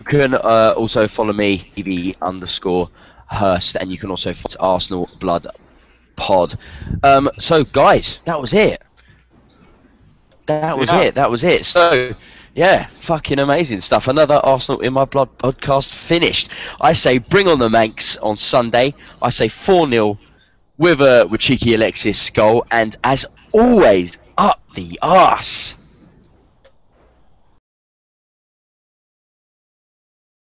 A: can also follow me, EV_Hurst, and you can also follow Arsenal Blood Pod. So, guys, that was it. That was it. So, yeah, fucking amazing stuff. Another Arsenal in My Blood podcast finished. I say bring on the Manx on Sunday. I say 4-0 with cheeky Alexis goal, and as always, up the arse.